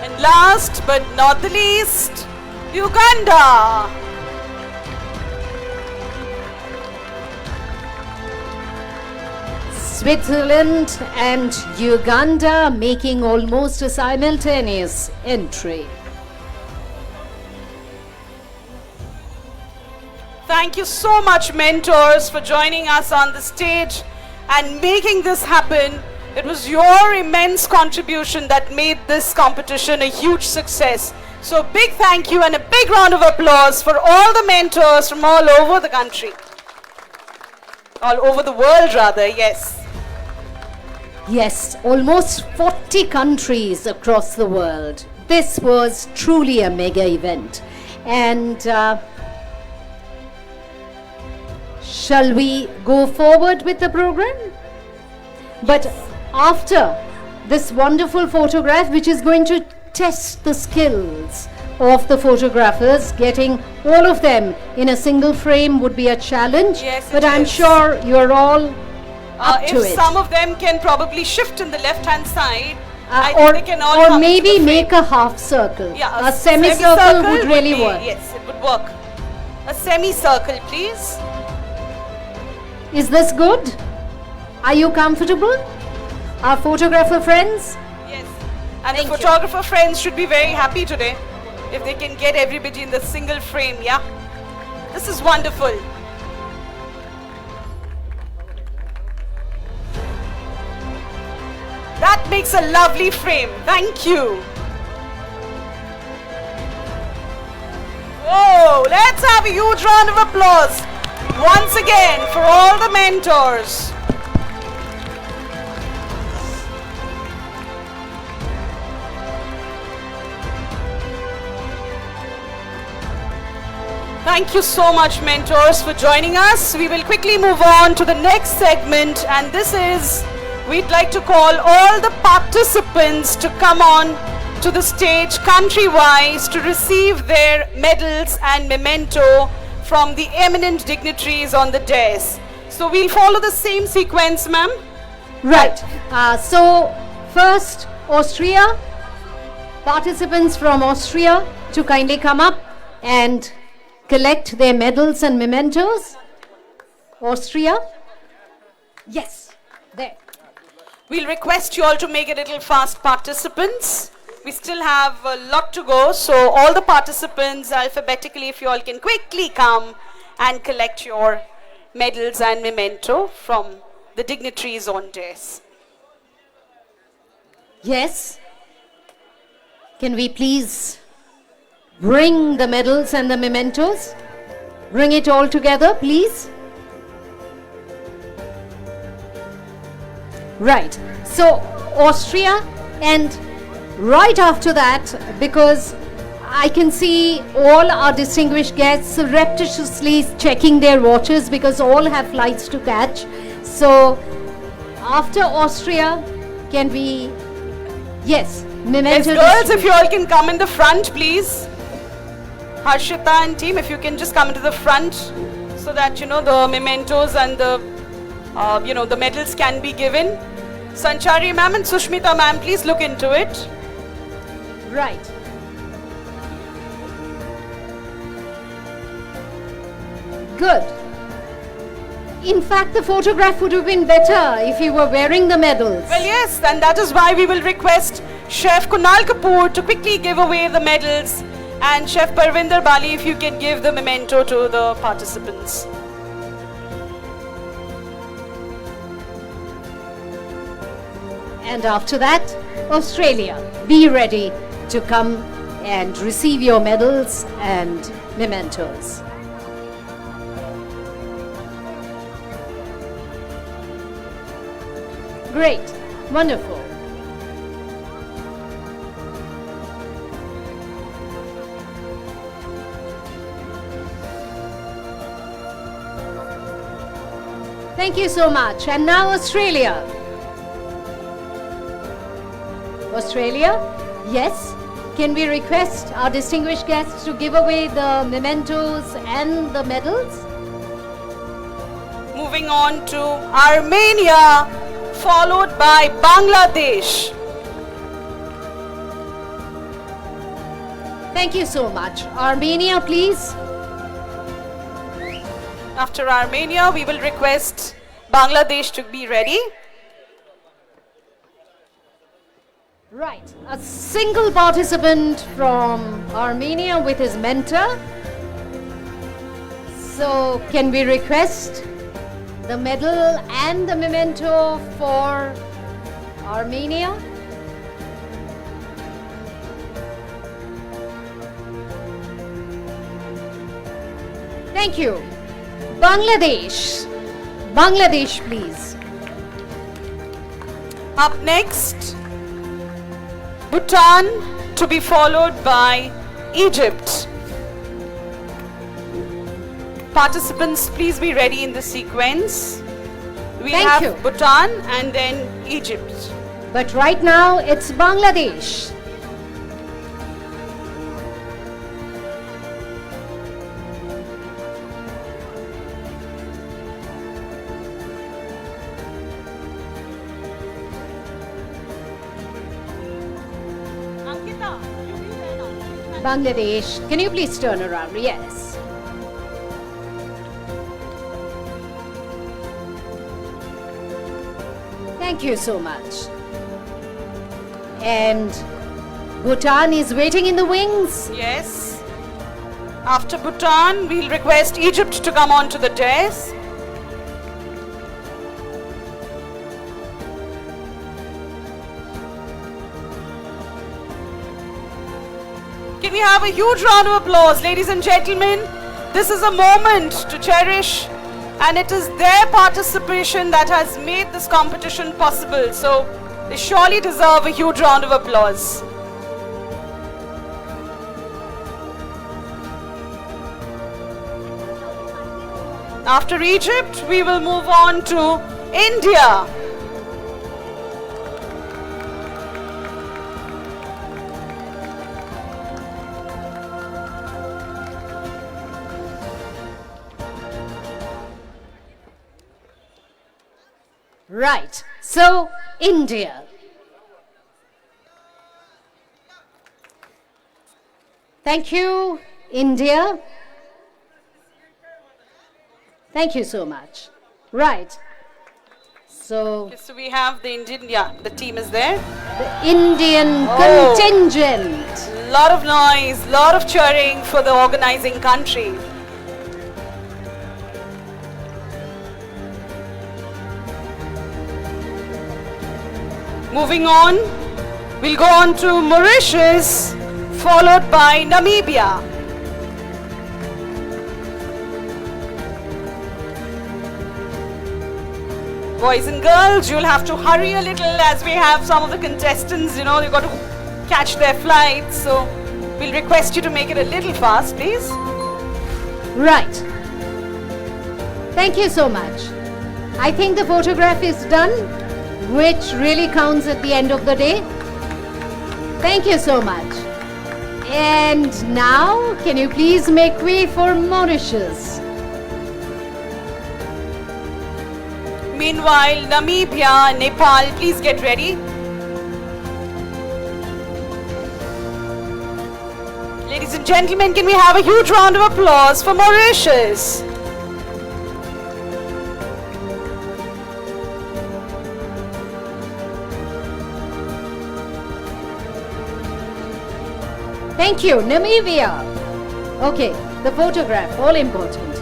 And last but not the least, Uganda. Switzerland and Uganda making almost a simultaneous entry. Thank you so much, mentors, for joining us on the stage and making this happen. It was your immense contribution that made this competition a huge success. So big thank you and a big round of applause for all the mentors from all over the country. All over the world, rather, yes. Yes, almost 40 countries across the world. This was truly a mega event. And shall we go forward with the program? But after this wonderful photograph, which is going to test the skills of the photographers, getting all of them in a single frame would be a challenge. Yes, but it I'm is. sure you're all up to If it. some of them can probably shift in the left-hand side, I think they can all come or into maybe the frame. make a half circle. Yeah, a semicircle would really be, work. Yes, it would work. A semicircle, please. Is this good? Are you comfortable? Our photographer friends? Yes. And the photographer friends should be very happy today if they can get everybody in the single frame, yeah? This is wonderful. That makes a lovely frame. Thank you. Whoa, let's have a huge round of applause once again for all the mentors. Thank you so much, mentors, for joining us. We will quickly move on to the next segment, and this is, we'd like to call all the participants to come on to the stage country-wise to receive their medals and memento from the eminent dignitaries on the dais. So we'll follow the same sequence, ma'am. Right. So first, Austria. Participants from Austria to kindly come up and collect their medals and mementos. Austria. Yes, there. We'll request you all to make it a little fast, participants. We still have a lot to go, so all the participants alphabetically, if you all can quickly come and collect your medals and memento from the dignitaries on dais. Yes. Can we please bring the medals and the mementos? Bring it all together, please. Right. So, Austria, and right after that, because I can see all our distinguished guests surreptitiously checking their watches because all have flights to catch. So, after Austria, can we... Yes, memento. Yes, girls, if you all can come in the front, please. Harshita and team, if you can just come into the front so that, you know, the mementos and the, the medals can be given. Sanchari ma'am and Sushmita ma'am, please look into it. Right. Good. In fact, the photograph would have been better if you were wearing the medals. Well, yes, and that is why we will request Chef Kunal Kapoor to quickly give away the medals, and Chef Parvinder Bali, if you can give the memento to the participants. And after that, Australia, be ready to come and receive your medals and mementos. Great, wonderful. Thank you so much. And now Australia. Australia, yes. Can we request our distinguished guests to give away the mementos and the medals? Moving on to Armenia, followed by Bangladesh. Thank you so much. Armenia, please. After Armenia, we will request Bangladesh to be ready. Right, a single participant from Armenia with his mentor. So, can we request the medal and the memento for Armenia? Thank you. Bangladesh. Bangladesh, please. Up next, Bhutan, to be followed by Egypt. Participants, please be ready in the sequence. We Thank have you. Bhutan and then Egypt. But right now, it's Bangladesh. Bangladesh, can you please turn around? Yes. Thank you so much. And Bhutan is waiting in the wings. Yes. After Bhutan, we'll request Egypt to come on to the dais. Can we have a huge round of applause, ladies and gentlemen? This is a moment to cherish, and it is their participation that has made this competition possible. So they surely deserve a huge round of applause. After Egypt, we will move on to India. Right. So, India. Thank you, India. Thank you so much. Right. So, Okay, so we have the Indian, yeah, the team is there. the Indian Oh. contingent. Lot of noise, lot of cheering for the organizing country. Moving on, we'll go on to Mauritius, followed by Namibia. Boys and girls, you'll have to hurry a little as we have some of the contestants, they've got to catch their flights. So we'll request you to make it a little fast, please. Right. Thank you so much. I think the photograph is done, which really counts at the end of the day. Thank you so much. And now, can you please make way for Mauritius? Meanwhile, Namibia, Nepal, please get ready. Ladies and gentlemen, can we have a huge round of applause for Mauritius? Thank you, Namibia. Okay, the photograph, all important.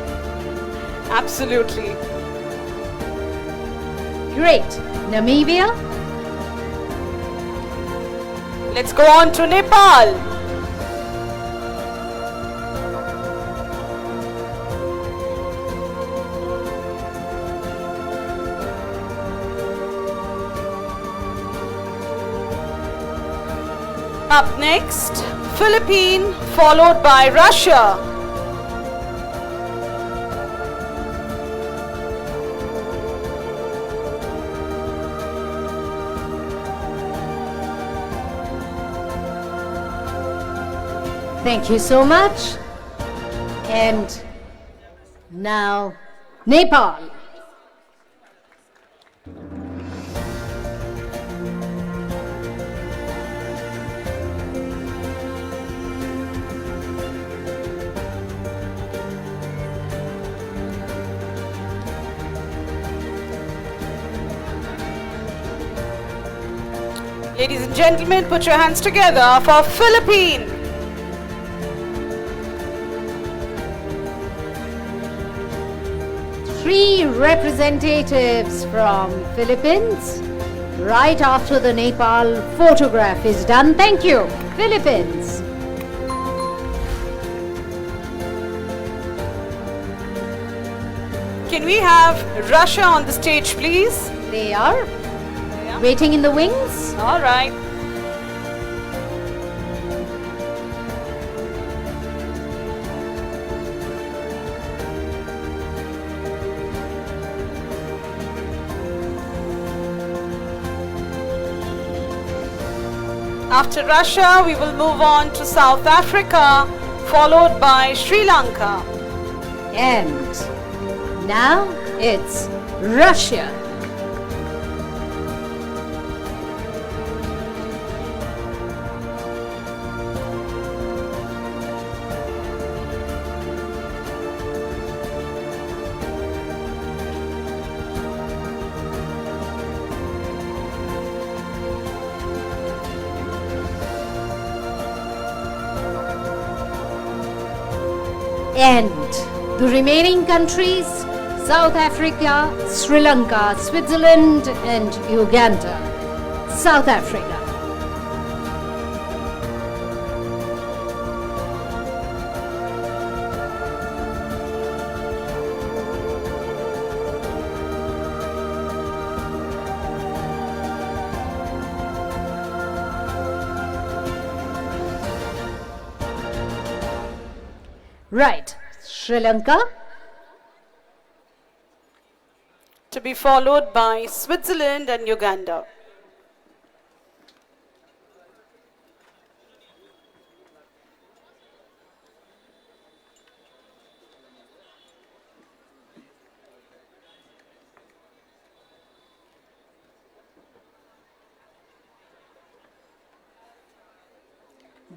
Absolutely. Great. Namibia. Let's go on to Nepal. Up next, Philippines, followed by Russia. Thank you so much. And now, Nepal. Ladies and gentlemen, put your hands together for Philippines. Three representatives from Philippines right after the Nepal photograph is done. Thank you, Philippines. Can we have Russia on the stage, please? They are waiting in the wings. All right. After Russia, we will move on to South Africa, followed by Sri Lanka. And now it's Russia. And the remaining countries, South Africa, Sri Lanka, Switzerland and Uganda. South Africa. Right, Sri Lanka. To be followed by Switzerland and Uganda.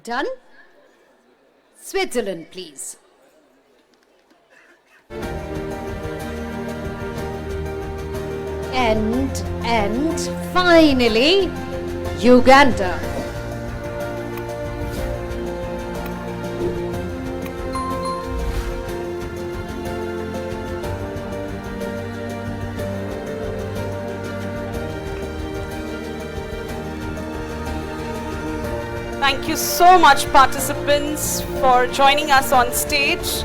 Done? Switzerland, please. And finally, Uganda. Thank you so much, participants, for joining us on stage.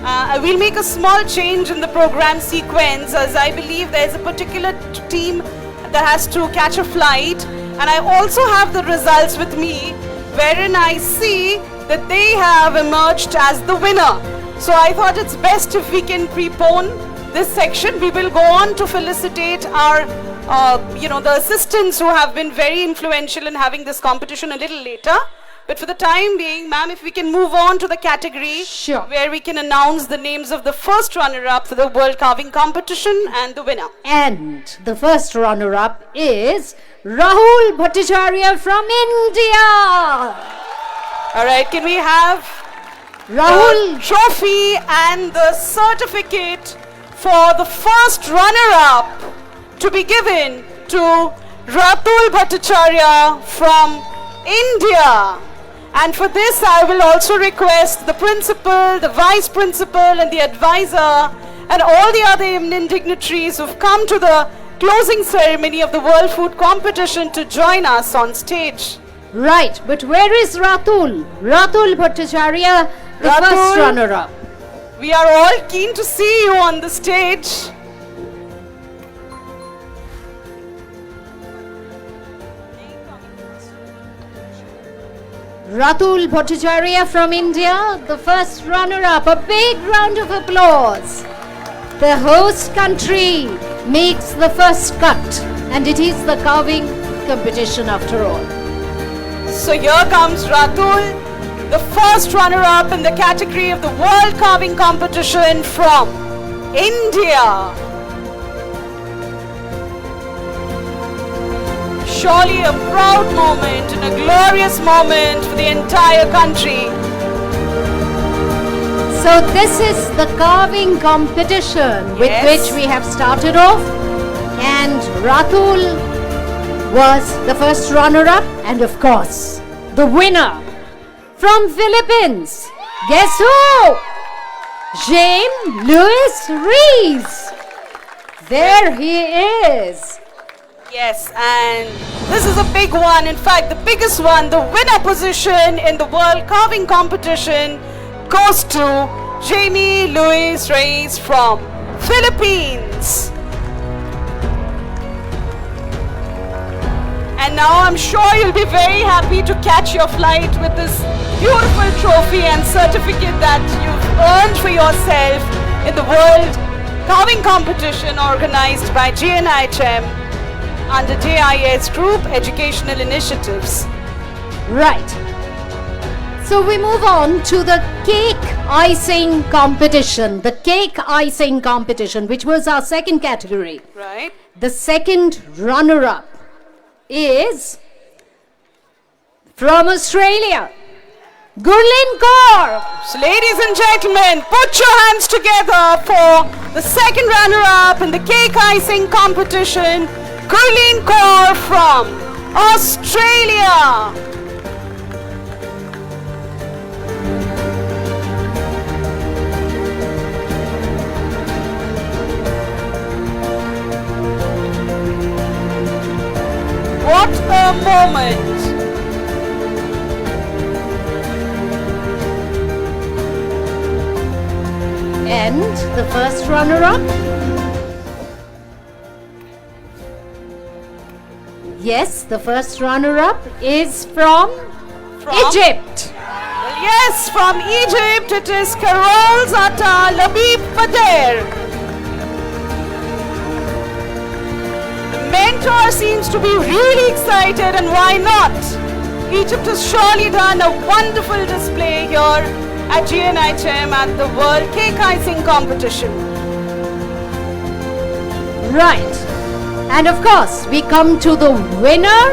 I will make a small change in the program sequence, as I believe there's a particular team that has to catch a flight, and I also have the results with me, wherein I see that they have emerged as the winner. So I thought it's best if we can prepone this section. We will go on to felicitate our the assistants who have been very influential in having this competition a little later. But for the time being, ma'am, if we can move on to the category where we can announce the names of the first runner-up for the World Carving Competition and the winner. And the first runner-up is Rahul Bhattacharya from India. All right, can we have Rahul the trophy and the certificate for the first runner-up to be given to Rahul Bhattacharya from India. And for this, I will also request the principal, the vice principal, and the advisor, and all the other eminent dignitaries who've come to the closing ceremony of the World Food Competition to join us on stage. Right, but where is Rahul? Rahul Bhattacharya, the first runner-up. We are all keen to see you on the stage. Rahul Bhattacharya from India, the first runner-up. A big round of applause. The host country makes the first cut, and it is the carving competition after all. So here comes Rahul. the first runner-up in the category of the World Carving Competition from India. Surely a proud moment and a glorious moment for the entire country. So this is the carving competition with Yes. which we have started off, and Ratul was the first runner-up, and of course the winner from Philippines. Guess who? James Louis Rees. There he is. Yes, and this is a big one. In fact, the biggest one. The winner position in the World Carving Competition goes to Jamie Louis Reyes from Philippines. And now I'm sure you'll be very happy to catch your flight with this beautiful trophy and certificate that you've earned for yourself in the World Carving Competition organized by GNIHM under JIS Group Educational Initiatives. Right. So we move on to the cake icing competition. The cake icing competition, which was our second category. Right? The second runner-up is from Australia, Gurleen Kaur. So ladies and gentlemen, put your hands together for the second runner-up in the cake icing competition, Gurleen Kaur from Australia. What a moment! And the first runner-up? Yes, the first runner-up is from Egypt. Well, yes, from Egypt it is Carol Zata Labib Pater. The mentor seems to be really excited, and why not? Egypt has surely done a wonderful display here at GNIHM at the World Cake Icing Competition. Right. And of course, we come to the winner,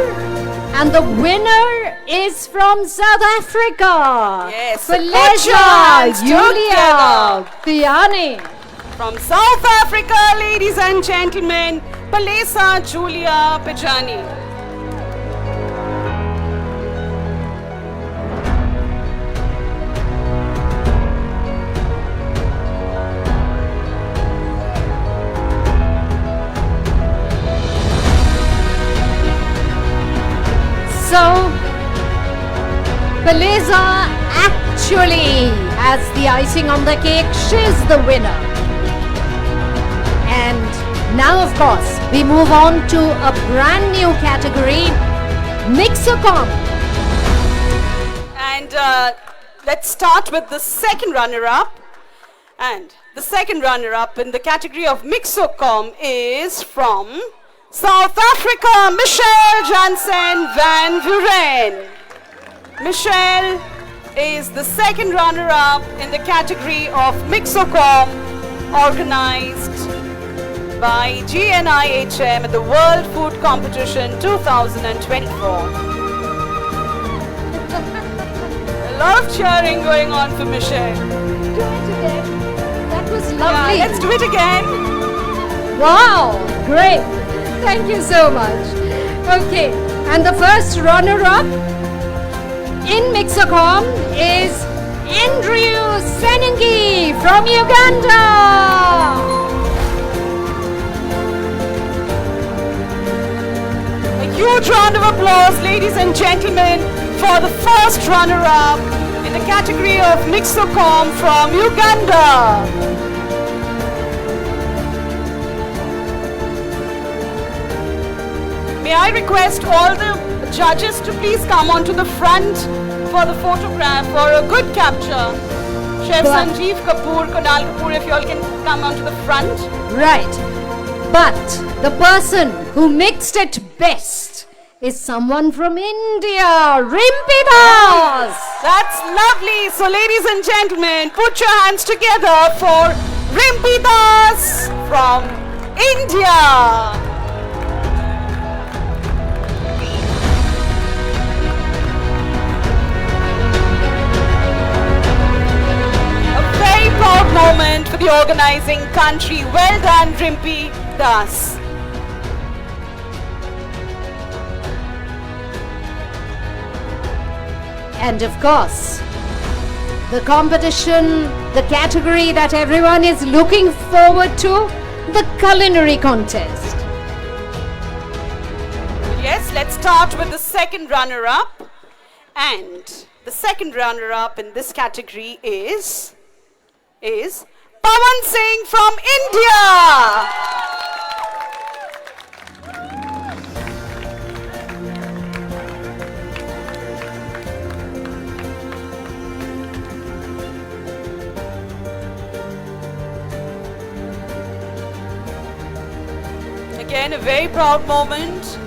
and the winner is from South Africa. Yes, Felicia Julia Julia Piani. From South Africa, ladies and gentlemen, Palesa Julia Pijani. So, Palesa actually has the icing on the cake. She's the winner. And now, of course, we move on to a brand new category, Mixocom. And let's start with the second runner-up. And the second runner-up in the category of Mixocom is from South Africa, Michelle Jansen van Vuren. Michelle is the second runner-up in the category of Mixocom, organized by GNIHM at the World Food Competition 2024. A lot of cheering going on for Michelle. Do it again. That was lovely. Yeah, let's do it again. Wow, great. Thank you so much. Okay, and the first runner-up in Mixocom is Andrew Senengi from Uganda. A huge round of applause, ladies and gentlemen, for the first runner-up in the category of Mixocom from Uganda. May I request all the judges to please come onto the front for the photograph or a good capture. Chef Sanjeev Kapoor, Kunal Kapoor, if you all can come onto the front. Right. But the person who mixed it best is someone from India, Rimpi Das. That's lovely. So ladies and gentlemen, put your hands together for Rimpi Das from India. A very proud moment for the organizing country. Well done, Rimpi Das. And of course, the competition, the category that everyone is looking forward to, the culinary contest. Yes, let's start with the second runner-up. And the second runner-up in this category is Pawan Singh from India. Again, a very proud moment.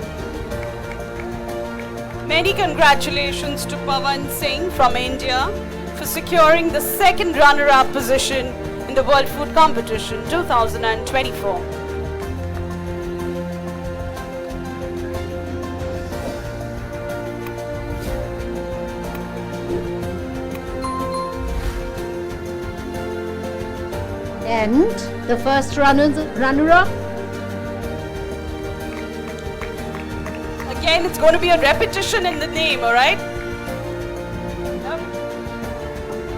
Many congratulations to Pawan Singh from India for securing the second runner-up position in the World Food Competition 2024. And the first runner-up, Again, it's going to be a repetition in the name, alright?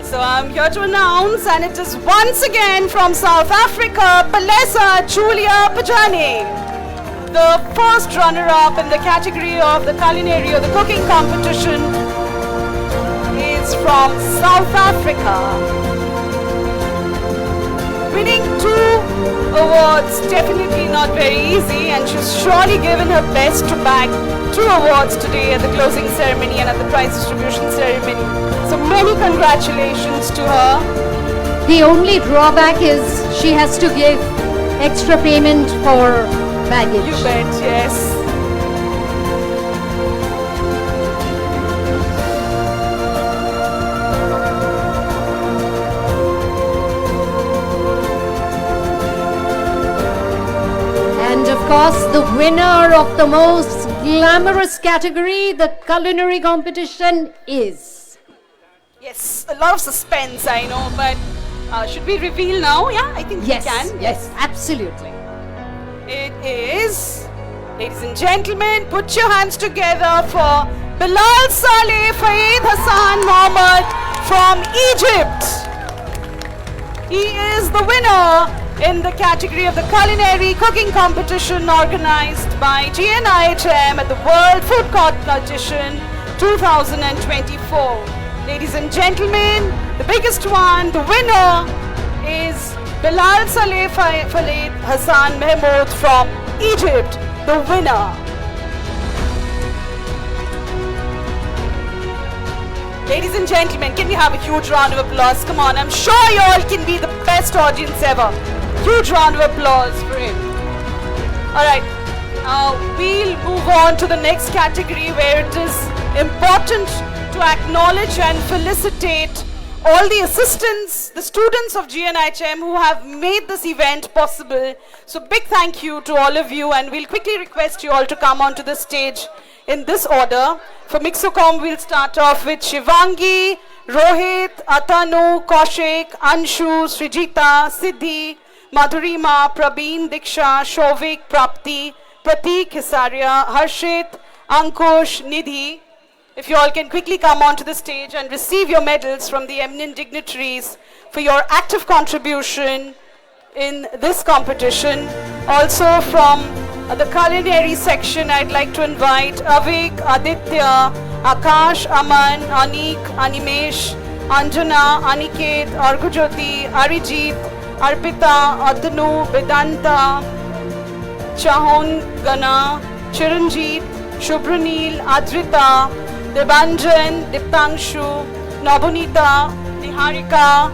So I'm here to announce, and it is once again from South Africa, Palesa Julia Pajani. The first runner-up in the category of the culinary or the cooking competition is from South Africa. Winning 2 awards, definitely not very easy, and she's surely given her best to bag 2 awards today at the closing ceremony and at the prize distribution ceremony. So many congratulations to her. the only drawback is she has to give extra payment for baggage. You bet, yes. And of course, the winner of the most glamorous category, the culinary competition, is. Yes, a lot of suspense, I know, but should we reveal now? Yeah, I think Yes, we can. yes, absolutely. It is, ladies and gentlemen, put your hands together for Bilal Saleh Fayed Hassan Mohammed from Egypt. He is the winner in the category of the culinary cooking competition organized by GNIHM at the World Food Competition 2024. Ladies and gentlemen, the biggest one, the winner is Bilal Saleh Fayed Hassan Mahmoud from Egypt, the winner. Ladies and gentlemen, can we have a huge round of applause? Come on, I'm sure you all can be the best audience ever. Huge round of applause for him. Alright, we'll move on to the next category where it is important to acknowledge and felicitate all the assistants, the students of GNIHM who have made this event possible. So big thank you to all of you, and we'll quickly request you all to come onto the stage in this order. For Mixocom, we'll start off with Shivangi, Rohit, Atanu, Kaushik, Anshu, Srijita, Siddhi, Madhurima, Prabeen, Diksha, Shovik, Prapti, Pratik, Hisaria, Harshit, Ankush, Nidhi. If you all can quickly come onto the stage and receive your medals from the eminent dignitaries for your active contribution in this competition. Also from the culinary section, I'd like to invite Avik, Aditya, Akash, Aman, Anik, Animesh, Anjana, Aniket, Argujyoti, Arijit, Arpita, Atanu, Vedanta, Chahon, Gana, Chiranjeet, Shubhranil, Adrita, Debanjan, Diptangshu, Nabunita, Niharika,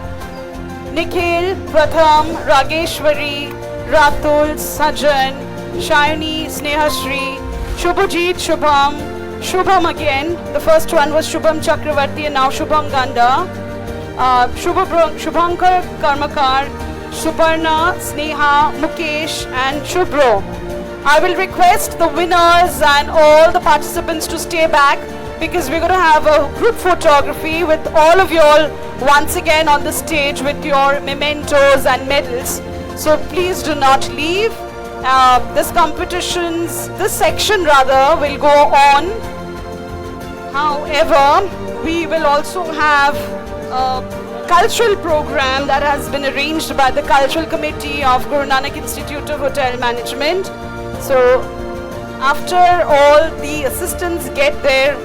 Nikhil, Pratham, Rageshwari, Ratul, Sajan, Shayani, Snehashri, Shubhajit, Shubham, Shubham again. The first one was Shubham Chakravarti and now Shubham Ganda. Shubhankar Karmakar, Suparna, Sneha, Mukesh and Shubhro. I will request the winners and all the participants to stay back because we're going to have a group photography with all of you all once again on the stage with your mementos and medals. So please do not leave. This section rather will go on. However, we will also have a cultural program that has been arranged by the Cultural Committee of Guru Nanak Institute of Hotel Management. So after all the assistants get their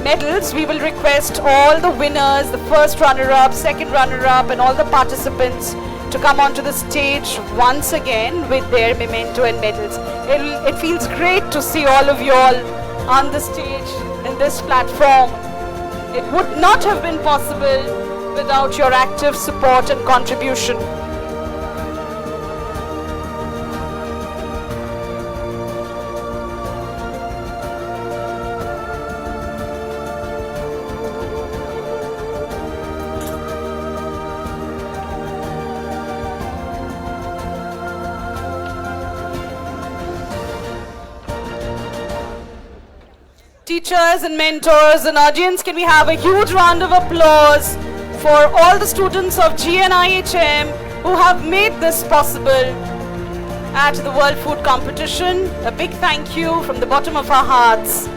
medals, we will request all the winners, the first runner-up, second runner-up and all the participants to come onto the stage once again with their memento and medals. It feels great to see all of you all on the stage in this platform. It would not have been possible without your active support and contribution. Teachers and mentors and audience, can we have a huge round of applause for all the students of GNIHM who have made this possible at the World Food Competition. A big thank you from the bottom of our hearts.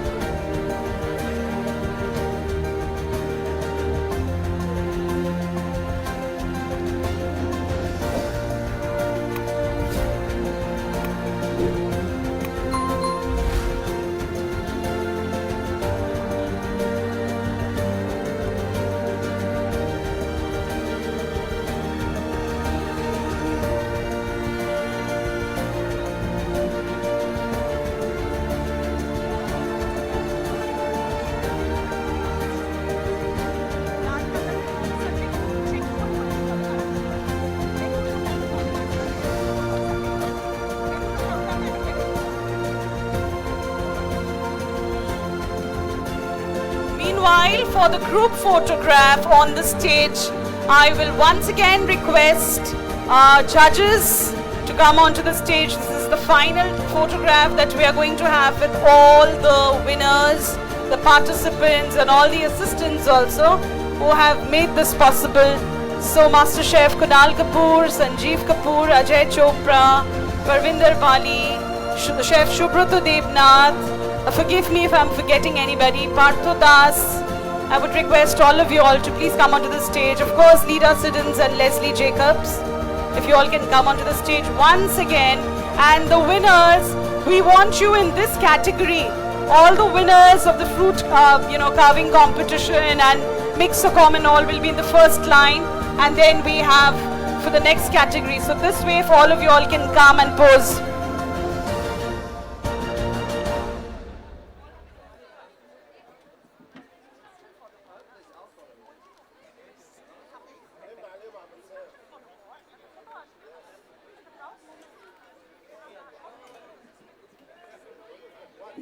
Meanwhile, for the group photograph on the stage, I will once again request our judges to come onto the stage. This is the final photograph that we are going to have with all the winners, the participants and all the assistants also who have made this possible. So Master Chef Kunal Kapoor, Sanjeev Kapoor, Ajay Chopra, Parvinder Bali, Chef Shubhrata Devnath, forgive me if I'm forgetting anybody, Partho Das. I would request all of you all to please come onto the stage. Of course, Lida Siddons and Leslie Jacobs. If you all can come onto the stage once again. And the winners, we want you in this category. All the winners of the fruit carving competition and mixocom and all will be in the first line. And then we have for the next category. So this way, if all of you all can come and pose.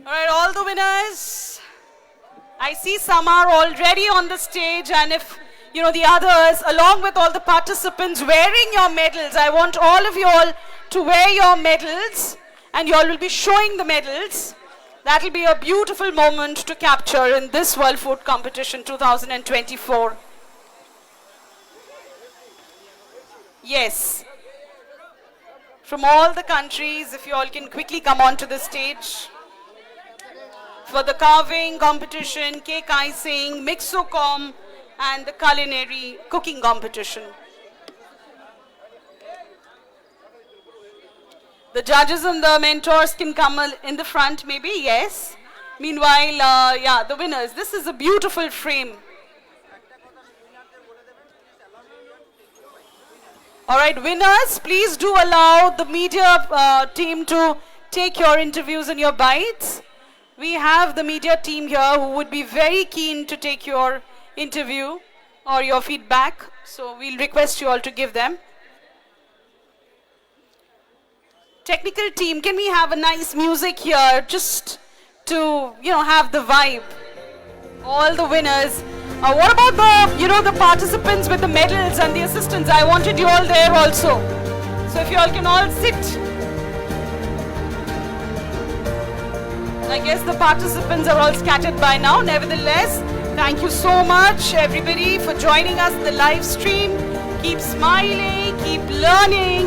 All right, all the winners. I see some are already on the stage, and if the others, along with all the participants wearing your medals, I want all of you all to wear your medals, and you all will be showing the medals. That will be a beautiful moment to capture in this World Food Competition 2024. Yes. From all the countries, if you all can quickly come onto the stage. For the carving competition, cake icing, mixocom, and the culinary cooking competition. The judges and the mentors can come in the front maybe, yes. Meanwhile, the winners. This is a beautiful frame. All right, winners, please do allow the media team to take your interviews and your bites. We have the media team here who would be very keen to take your interview or your feedback. So we'll request you all to give them. Technical team, can we have a nice music here just to, have the vibe. All the winners. What about the participants with the medals and the assistants? I wanted you all there also. So if you all can all sit. I guess the participants are all scattered by now. Nevertheless, thank you so much everybody for joining us in the live stream. Keep smiling, keep learning,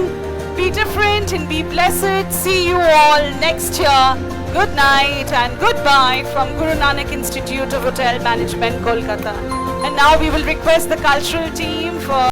be different and be blessed. See you all next year. Good night and goodbye from Guru Nanak Institute of Hotel Management, Kolkata. And now we will request the cultural team for